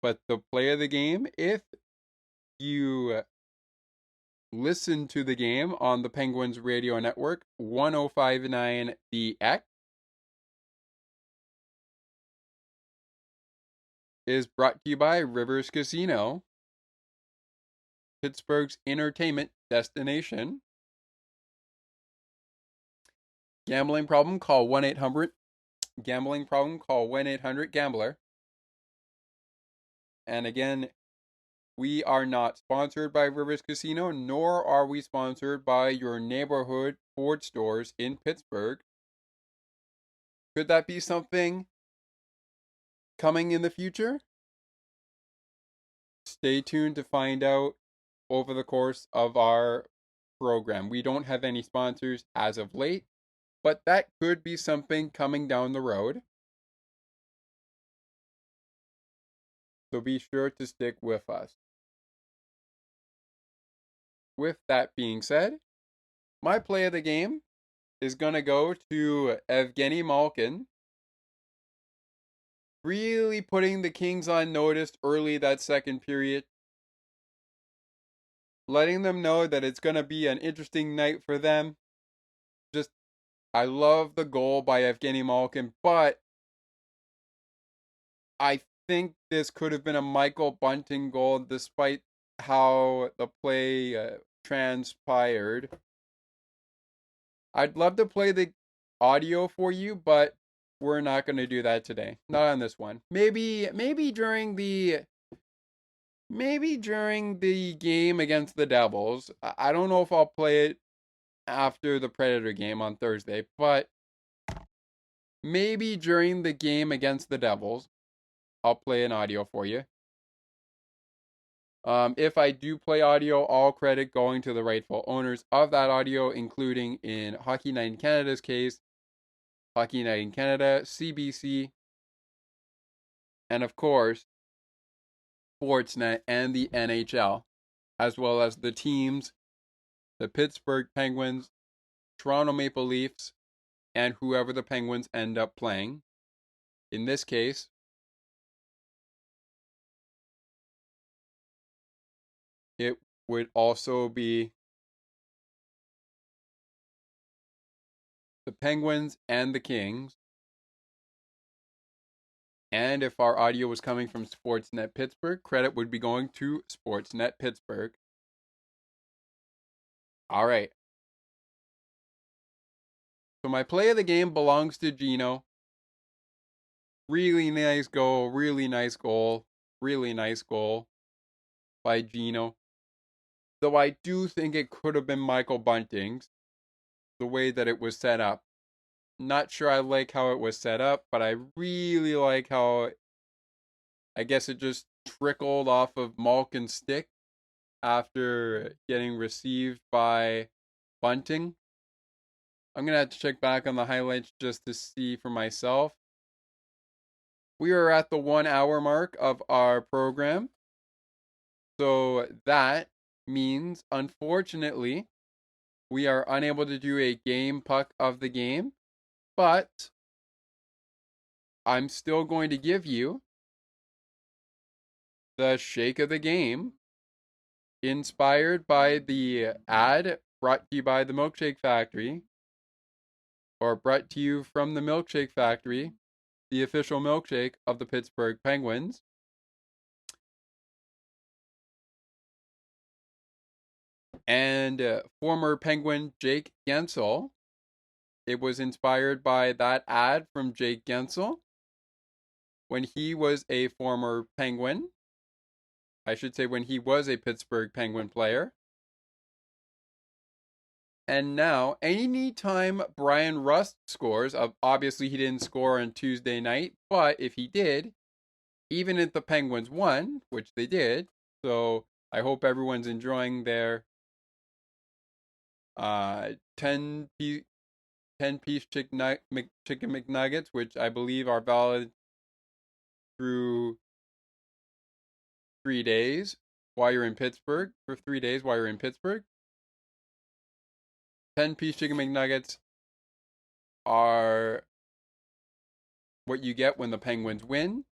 [SPEAKER 1] but the play of the game, if you listen to the game on the Penguins radio network, 1059 DX, is brought to you by Rivers Casino, Pittsburgh's entertainment destination. Gambling problem, call 1-800. Gambling problem, call 1-800-GAMBLER. And again, we are not sponsored by Rivers Casino, nor are we sponsored by your neighborhood Ford stores in Pittsburgh. Could that be something coming in the future? Stay tuned to find out over the course of our program. We don't have any sponsors as of late, but that could be something coming down the road. So be sure to stick with us. With that being said, my play of the game is going to go to Evgeny Malkin. Really putting the Kings on notice early that second period. Letting them know that it's going to be an interesting night for them. I love the goal by Evgeny Malkin, but I think this could have been a Michael Bunting goal despite how the play transpired. I'd love to play the audio for you, but we're not going to do that today. Not on this one. Maybe during the game against the Devils. I don't know if I'll play it after the Predator game on Thursday, but maybe during the game against the Devils, I'll play an audio for you. If I do play audio, all credit going to the rightful owners of that audio, including in Hockey Night in Canada's case, Hockey Night in Canada, CBC, and of course, Sportsnet and the NHL, as well as the teams, the Pittsburgh Penguins, Toronto Maple Leafs, and whoever the Penguins end up playing. In this case, it would also be the Penguins and the Kings. And if our audio was coming from Sportsnet Pittsburgh, credit would be going to Sportsnet Pittsburgh. All right. So my play of the game belongs to Gino. Really nice goal, really nice goal, really nice goal by Gino. Though I do think it could have been Michael Bunting's, the way that it was set up. Not sure I like how it was set up, but I really like how, I guess it just trickled off of Malkin's stick after getting received by Bunting. I'm going to have to check back on the highlights just to see for myself. We are at the 1 hour mark of our program. So that means, unfortunately, we are unable to do a game puck of the game. But I'm still going to give you the shake of the game, inspired by the ad brought to you by the Milkshake Factory, or brought to you from the Milkshake Factory, the official milkshake of the Pittsburgh Penguins. And former Penguin Jake Guentzel. It was inspired by that ad from Jake Guentzel when he was a former Penguin. I should say when he was a Pittsburgh Penguin player. And now, anytime Brian Rust scores, obviously he didn't score on Tuesday night, but if he did, even if the Penguins won, which they did, so I hope everyone's enjoying their 10-piece chicken McNuggets, which I believe are valid through 3 days while you're in Pittsburgh, for 3 days while you're in Pittsburgh. 10-piece chicken McNuggets are what you get when the Penguins win.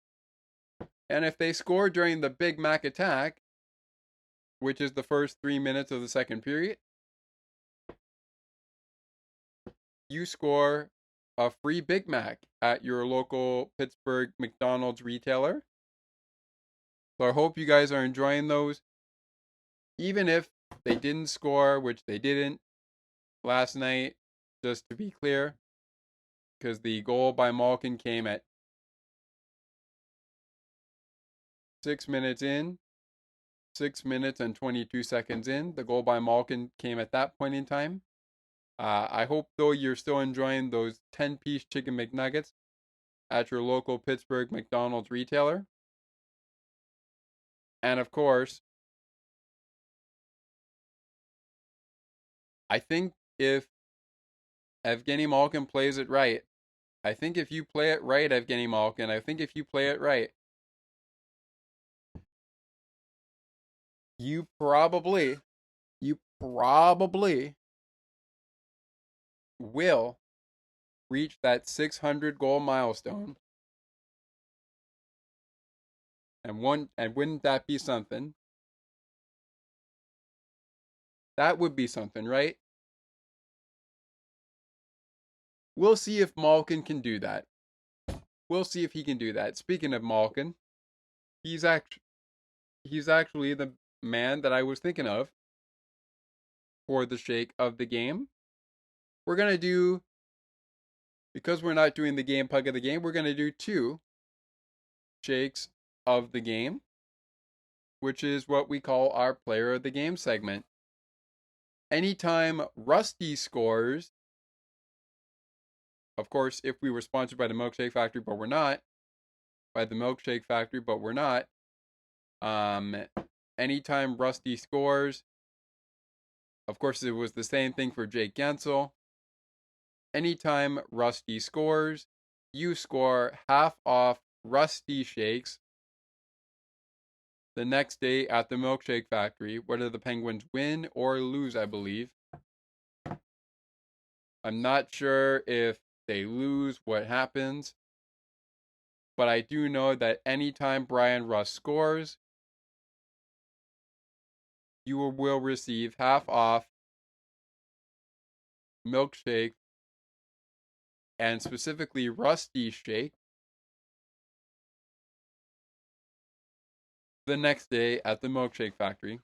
[SPEAKER 1] And if they score during the Big Mac attack, which is the first 3 minutes of the second period, you score a free Big Mac at your local Pittsburgh McDonald's retailer. So I hope you guys are enjoying those. Even if they didn't score, which they didn't last night, just to be clear, because the goal by Malkin came at 6 minutes in, 6 minutes and 22 seconds in. The goal by Malkin came at that point in time. I hope, though, you're still enjoying those 10-piece chicken McNuggets at your local Pittsburgh McDonald's retailer. And, of course, I think if Evgeny Malkin plays it right, I think if you play it right, Evgeny Malkin, I think if you play it right, you probably will reach that 600 goal milestone. And wouldn't that be something? That would be something, right? We'll see if Malkin can do that. We'll see if he can do that. Speaking of Malkin, he's actually the man that I was thinking of for the shake of the game. We're going to do, because we're not doing the game puck of the game, we're going to do 2 shakes of the game, which is what we call our player of the game segment. Anytime Rusty scores, of course, if we were sponsored by the Milkshake Factory, but we're not, anytime Rusty scores, of course, it was the same thing for Jake Guentzel. Anytime Rusty scores, you score half off Rusty shakes the next day at the Milkshake Factory, whether the Penguins win or lose, I believe. I'm not sure if they lose, what happens, but I do know that anytime Brian Rust scores, you will receive half off milkshake, and specifically Rusty shake, the next day at the Milkshake Factory,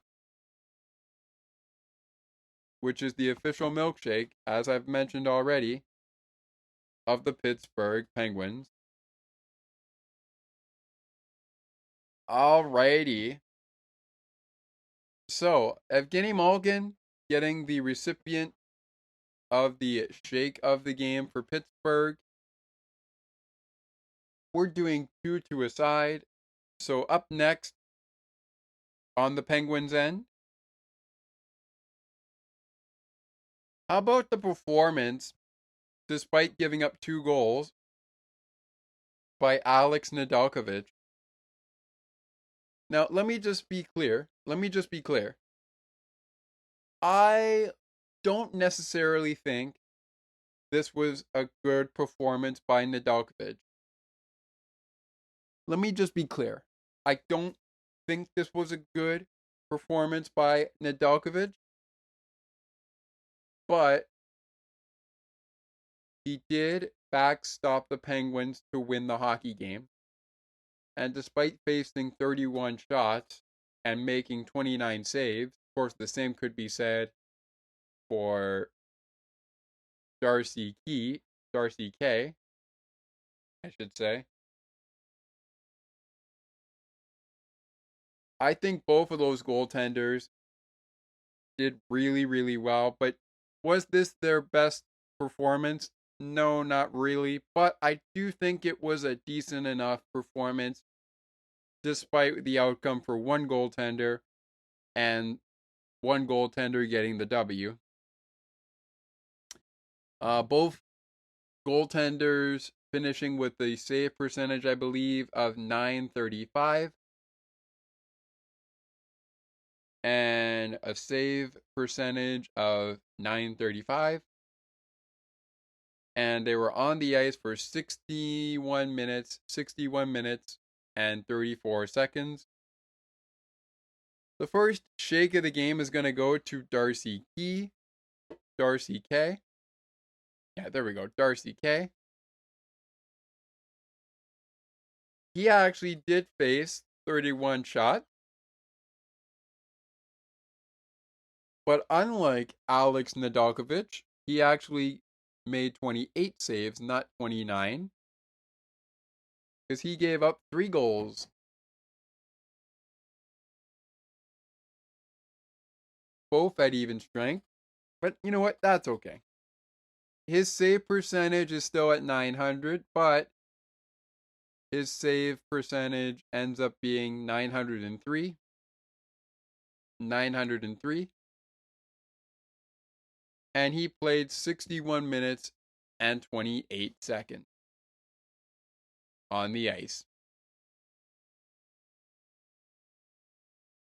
[SPEAKER 1] which is the official milkshake, as I've mentioned already, of the Pittsburgh Penguins. Alrighty. So, Evgeny Malkin getting the recipient of the shake of the game for Pittsburgh. We're doing 2 to a side. So up next on the Penguins end, How about the performance, despite giving up 2 goals, by Alex Nedeljkovic? Now, let me just be clear. I don't necessarily think this was a good performance by Nedeljkovic. Let me just be clear. I don't think this was a good performance by Nedeljkovic, but he did backstop the Penguins to win the hockey game. And despite facing 31 shots and making 29 saves, of course, the same could be said for Darcy K, I should say. I think both of those goaltenders did really, really well, but was this their best performance? No, not really, but I do think it was a decent enough performance despite the outcome for one goaltender and one goaltender getting the W. Both goaltenders finishing with a save percentage, I believe, of .935 and a save percentage of .935. And they were on the ice for 61 minutes and 34 seconds. The first shake of the game is going to go to Darcy K. Yeah, there we go, Darcy K. He actually did face 31 shots. But unlike Alex Nedeljkovic, he actually made 28 saves, not 29. Because he gave up 3 goals. Both at even strength. But you know what? That's okay. His save percentage is still at 900, but his save percentage ends up being 903. 903. And he played 61 minutes and 28 seconds on the ice.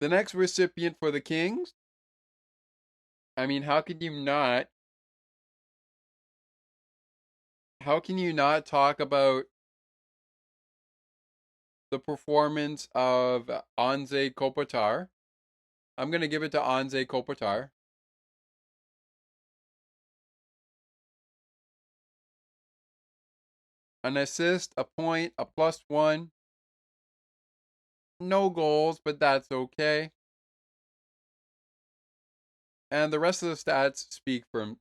[SPEAKER 1] The next recipient for the Kings, I mean, how can you not talk about the performance of Anze Kopitar? I'm going to give it to Anze Kopitar. An assist, a point, a +1. No goals, but that's okay. And the rest of the stats speak for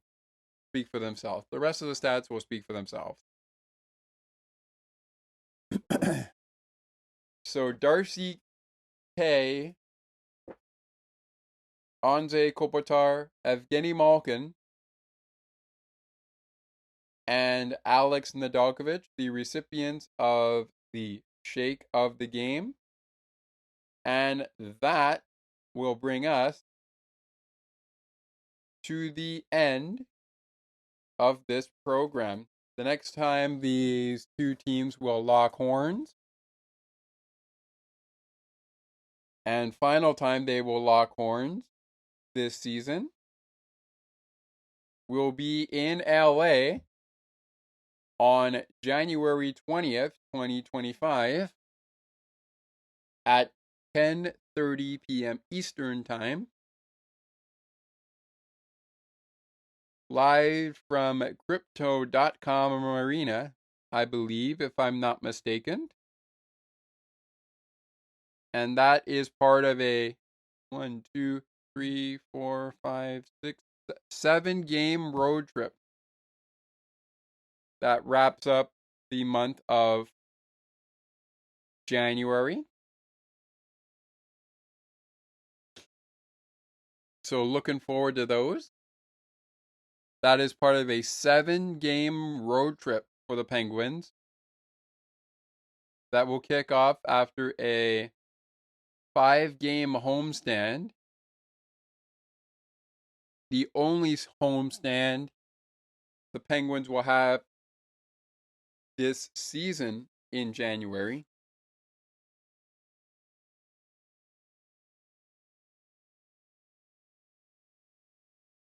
[SPEAKER 1] themselves. The rest of the stats will speak for themselves. So Darcy K, Anze Kopitar, Evgeny Malkin, and Alex Nedeljkovic, the recipients of the shake of the game. And that will bring us to the end of this program. The next time these two teams will lock horns, and final time they will lock horns this season, will be in LA on January 20th, 2025 at 10:30 p.m. Eastern Time. Live from Crypto.com Arena, I believe, if I'm not mistaken. And that is part of a 1, 2, 3, 4, 5, 6, 7 game road trip that wraps up the month of January. So looking forward to those. That is part of a 7 game road trip for the Penguins that will kick off after a 5 game homestand the only homestand the Penguins will have this season in January.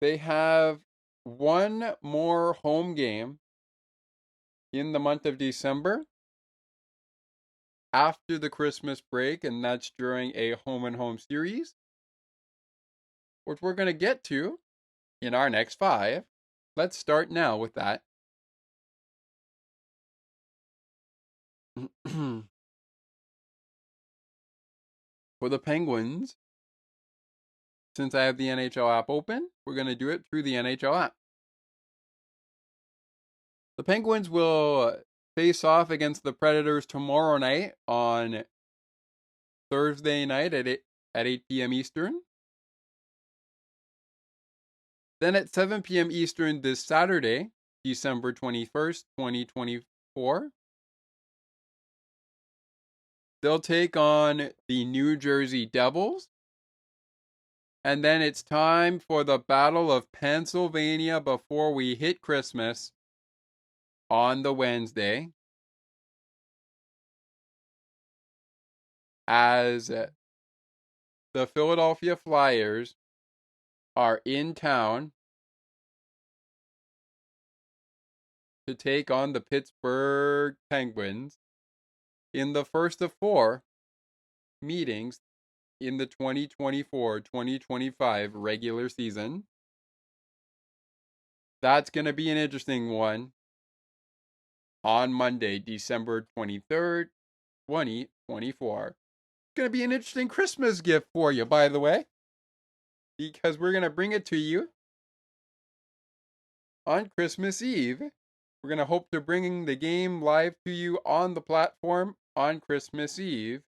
[SPEAKER 1] They have one more home game in the month of December after the Christmas break, and that's during a home and home series, which we're going to get to in our next 5. Let's start now with that. For the Penguins, since I have the NHL app open, we're going to do it through the NHL app. The Penguins will face off against the Predators tomorrow night on Thursday night at 8 p.m. Eastern. Then at 7 p.m. Eastern this Saturday, December 21st, 2024, they'll take on the New Jersey Devils. And then it's time for the Battle of Pennsylvania before we hit Christmas on the Wednesday, as the Philadelphia Flyers are in town to take on the Pittsburgh Penguins in the first of 4 meetings in the 2024-2025 regular season. That's going to be an interesting one on Monday, December 23rd, 2024. It's going to be an interesting Christmas gift for you, by the way, because we're going to bring it to you on Christmas Eve. We're going to hope to bring the game live to you on the platform on Christmas Eve.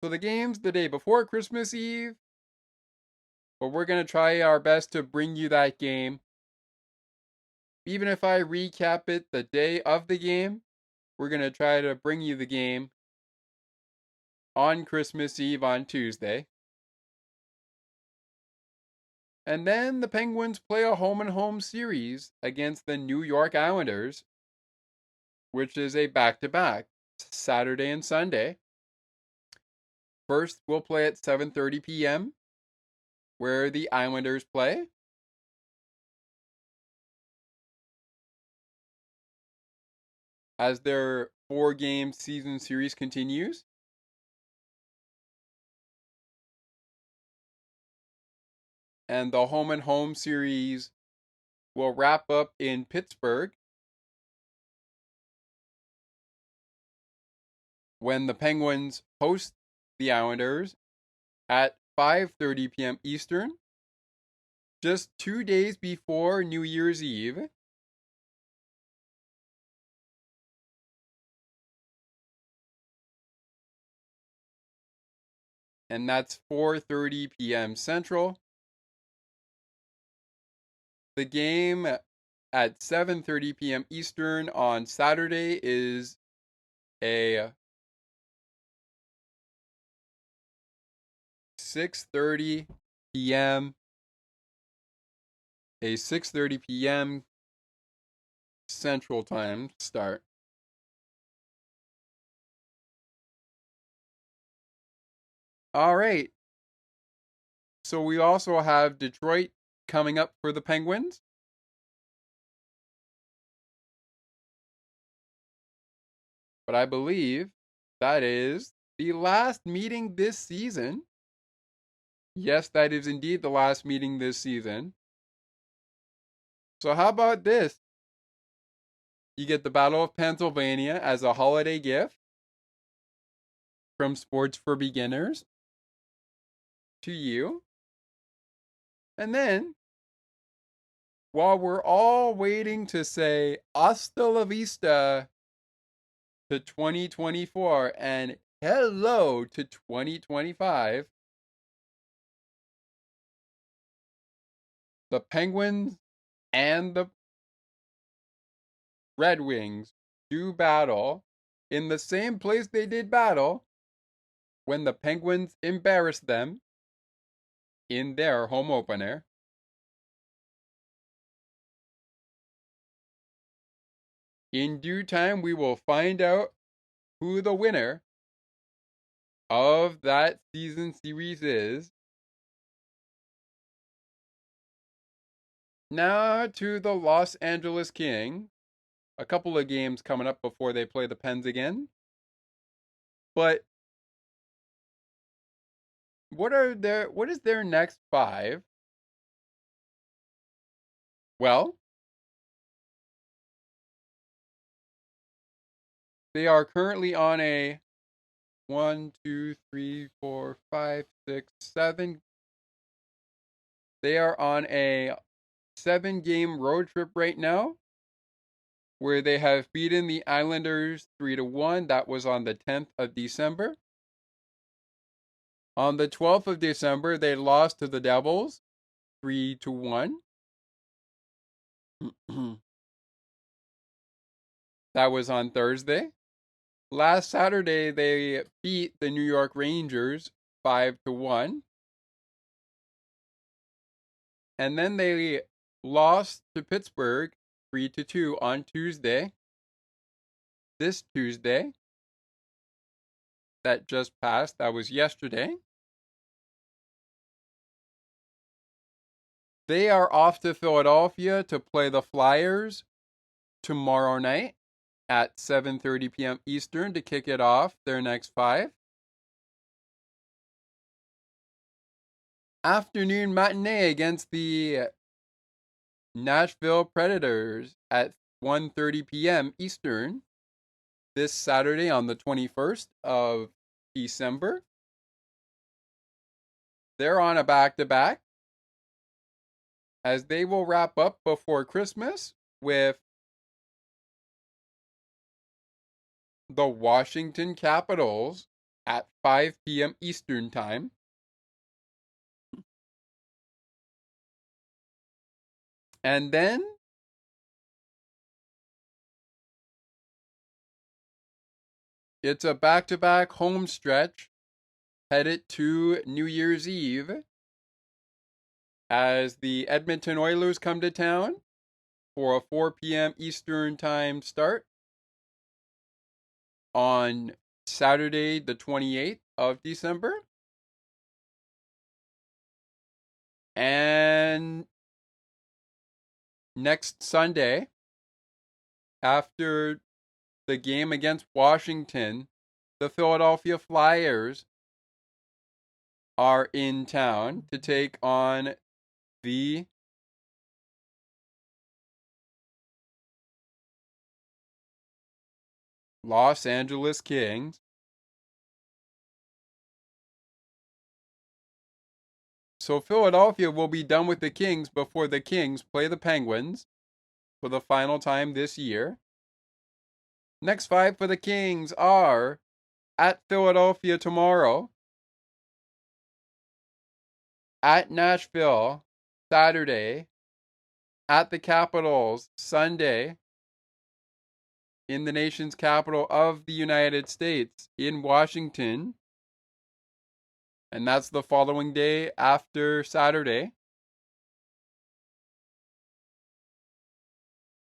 [SPEAKER 1] So the game's the day before Christmas Eve, but we're going to try our best to bring you that game. Even if I recap it the day of the game, we're going to try to bring you the game on Christmas Eve on Tuesday. And then the Penguins play a home and home series against the New York Islanders, which is a back-to-back, Saturday and Sunday. First, we'll play at 7:30 p.m., where the Islanders play. As their 4-game season series continues. And the home and home series will wrap up in Pittsburgh when the Penguins host the Islanders at 5:30 p.m. Eastern, just 2 days before New Year's Eve. And that's 4:30 p.m. Central. The game at 7:30 p.m. Eastern on Saturday is a 6:30 p.m. Central Time start. All right. So we also have Detroit coming up for the Penguins. But I believe that is the last meeting this season. Yes, that is indeed the last meeting this season. So how about this? You get the Battle of Pennsylvania as a holiday gift from Sports for Beginners to you. And then, while we're all waiting to say hasta la vista to 2024 and hello to 2025, the Penguins and the Red Wings do battle in the same place they did battle when the Penguins embarrassed them in their home opener. in due time, we will find out who the winner of that season series is. Now to the Los Angeles Kings. A couple of games coming up before they play the Pens again. But what is their next 5? Well, they are currently on a 1, 2, 3, 4, 5, 6, 7. They are on a 7-game road trip right now, where they have beaten the Islanders 3-1. That was on the 10th of December. On the 12th of December, they lost to the Devils 3-1. That was on Thursday. Last Saturday, they beat the New York Rangers 5-1. And then they lost to Pittsburgh 3-2 on Tuesday. This Tuesday that just passed, that was yesterday. They are off to Philadelphia to play the Flyers tomorrow night at 7:30 p.m. Eastern to kick it off, their next 5. Afternoon matinee against the Nashville Predators at 1:30 p.m. Eastern this Saturday on the 21st of December. They're on a back-to-back, as they will wrap up before Christmas with the Washington Capitals at 5 p.m. Eastern Time. And then it's a back-to-back home stretch headed to New Year's Eve, as the Edmonton Oilers come to town for a 4 p.m. Eastern Time start on Saturday, the 28th of December. And next Sunday, after the game against Washington, the Philadelphia Flyers are in town to take on the Los Angeles Kings. So Philadelphia will be done with the Kings before the Kings play the Penguins for the final time this year. Next 5 for the Kings are at Philadelphia tomorrow, at Nashville Saturday, at the Capitals Sunday, in the nation's capital of the United States, in Washington. And that's the following day after Saturday.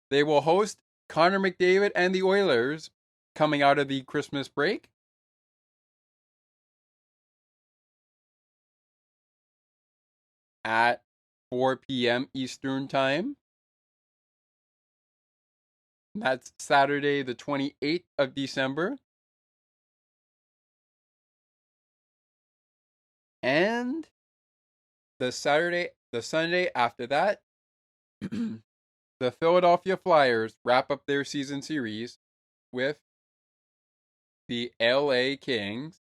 [SPEAKER 1] They will host Connor McDavid and the Oilers coming out of the Christmas break. At 4 p.m. Eastern Time. That's Saturday, the 28th of December. And the Sunday after that, the Philadelphia Flyers wrap up their season series with the LA Kings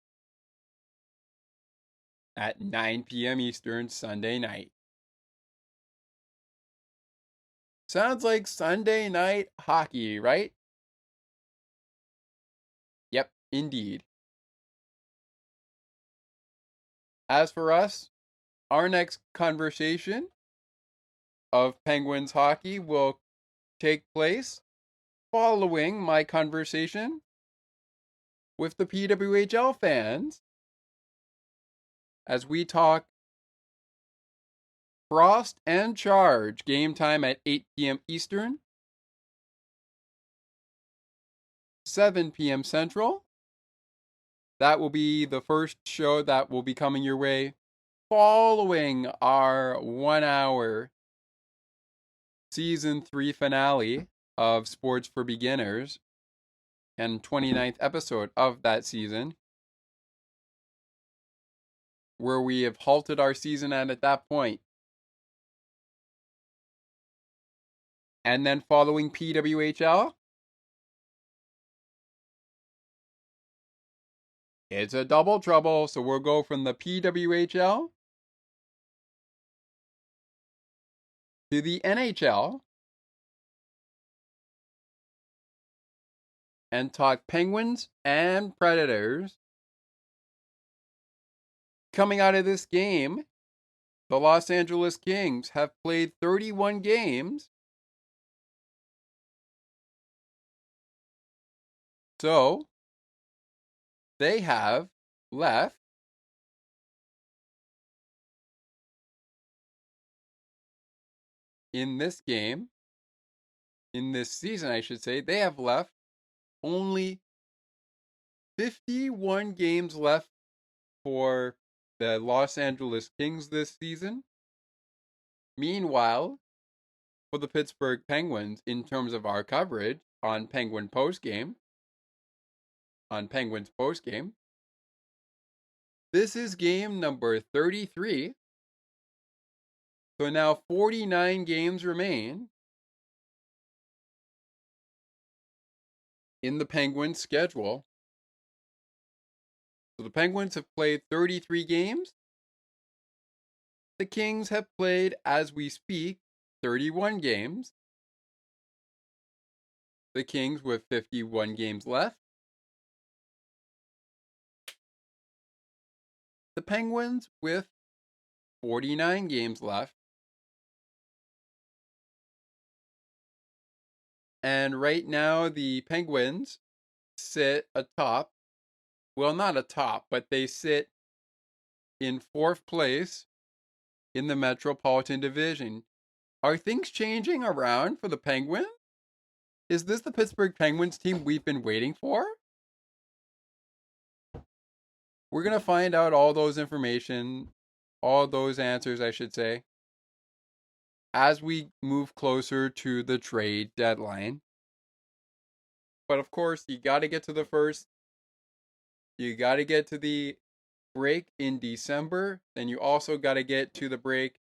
[SPEAKER 1] at 9 p.m. Eastern Sunday night. Sounds like Sunday night hockey, right? Yep, indeed. As for us, our next conversation of Penguins hockey will take place following my conversation with the PWHL fans, as we talk Frost and Charge, game time at 8 p.m. Eastern. 7 p.m. Central. That will be the first show that will be coming your way following our 1 hour season 3 finale of Sports for Beginners and 29th episode of that season, where we have halted our season at that point. And then following PWHL, it's a double trouble. So we'll go from the PWHL to the NHL and talk Penguins and Predators. Coming out of this game, the Los Angeles Kings have played 31 games. So they have left in this game, in this season, I should say, they have left only 51 games left for the Los Angeles Kings this season. Meanwhile, for the Pittsburgh Penguins, in terms of our coverage on Penguins postgame, this is game number 33. So now 49 games remain in the Penguins schedule. So the Penguins have played 33 games. The Kings have played, as we speak, 31 games. The Kings with 51 games left. The Penguins with 49 games left. And right now, the Penguins sit atop. Well, not atop, but they sit in 4th place in the Metropolitan Division. Are things changing around for the Penguins? Is this the Pittsburgh Penguins team we've been waiting for? We're going to find out all those information, all those answers, I should say, as we move closer to the trade deadline. But of course, you got to get to the first. You got to get to the break in December. Then you also got to get to the break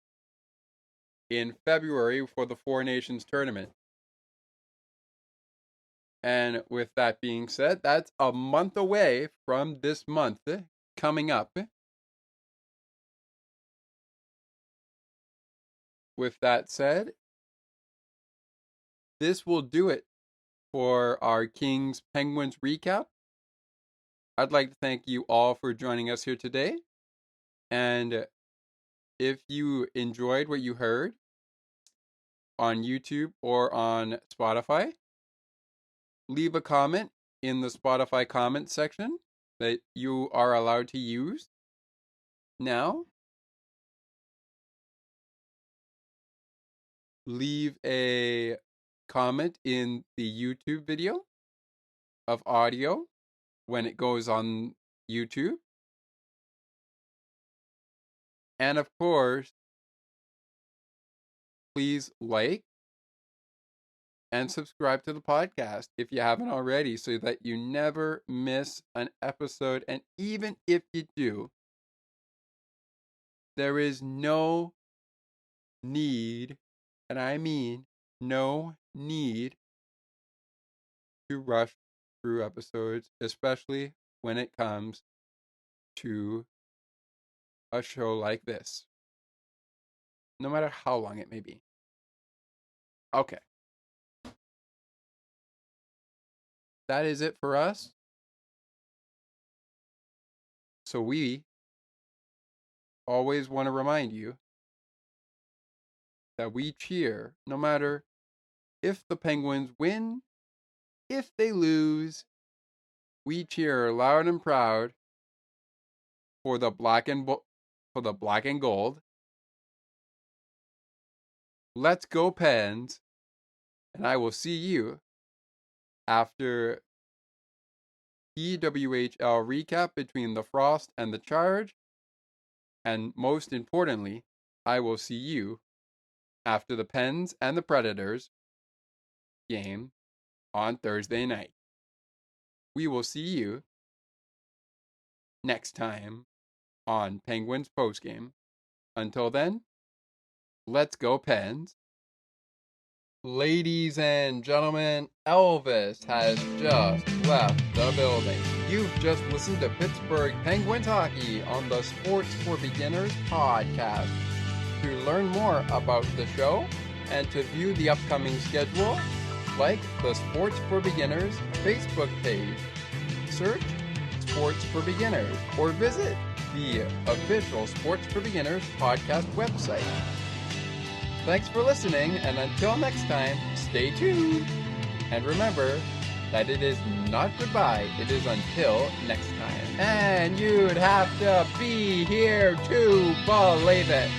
[SPEAKER 1] in February for the Four Nations tournament. And with that being said, that's a month away from this month coming up. With that said, this will do it for our Kings Penguins recap. I'd like to thank you all for joining us here today. And if you enjoyed what you heard on YouTube or on Spotify, leave a comment in the Spotify comment section that you are allowed to use now. Leave a comment in the YouTube video of audio when it goes on YouTube. And of course, please like and subscribe to the podcast if you haven't already, so that you never miss an episode. And even if you do, there is no need, and I mean no need, to rush through episodes, especially when it comes to a show like this, no matter how long it may be. Okay. That is it for us. So we always want to remind you that we cheer no matter if the Penguins win, if they lose. We cheer loud and proud for the black and gold. Let's go Pens, and I will see you after PWHL recap between the Frost and the Charge. And most importantly, I will see you after the Pens and the Predators game on Thursday night. We will see you next time on Penguins postgame. Until then, let's go Pens. Ladies and gentlemen, Elvis has just left the building. You've just listened to Pittsburgh Penguins hockey on the Sports for Beginners podcast. To learn more about the show and to view the upcoming schedule, like the Sports for Beginners Facebook page. Search Sports for Beginners or visit the official Sports for Beginners podcast website. Thanks for listening, and until next time, stay tuned. And remember that it is not goodbye, it is until next time. And you'd have to be here to believe it.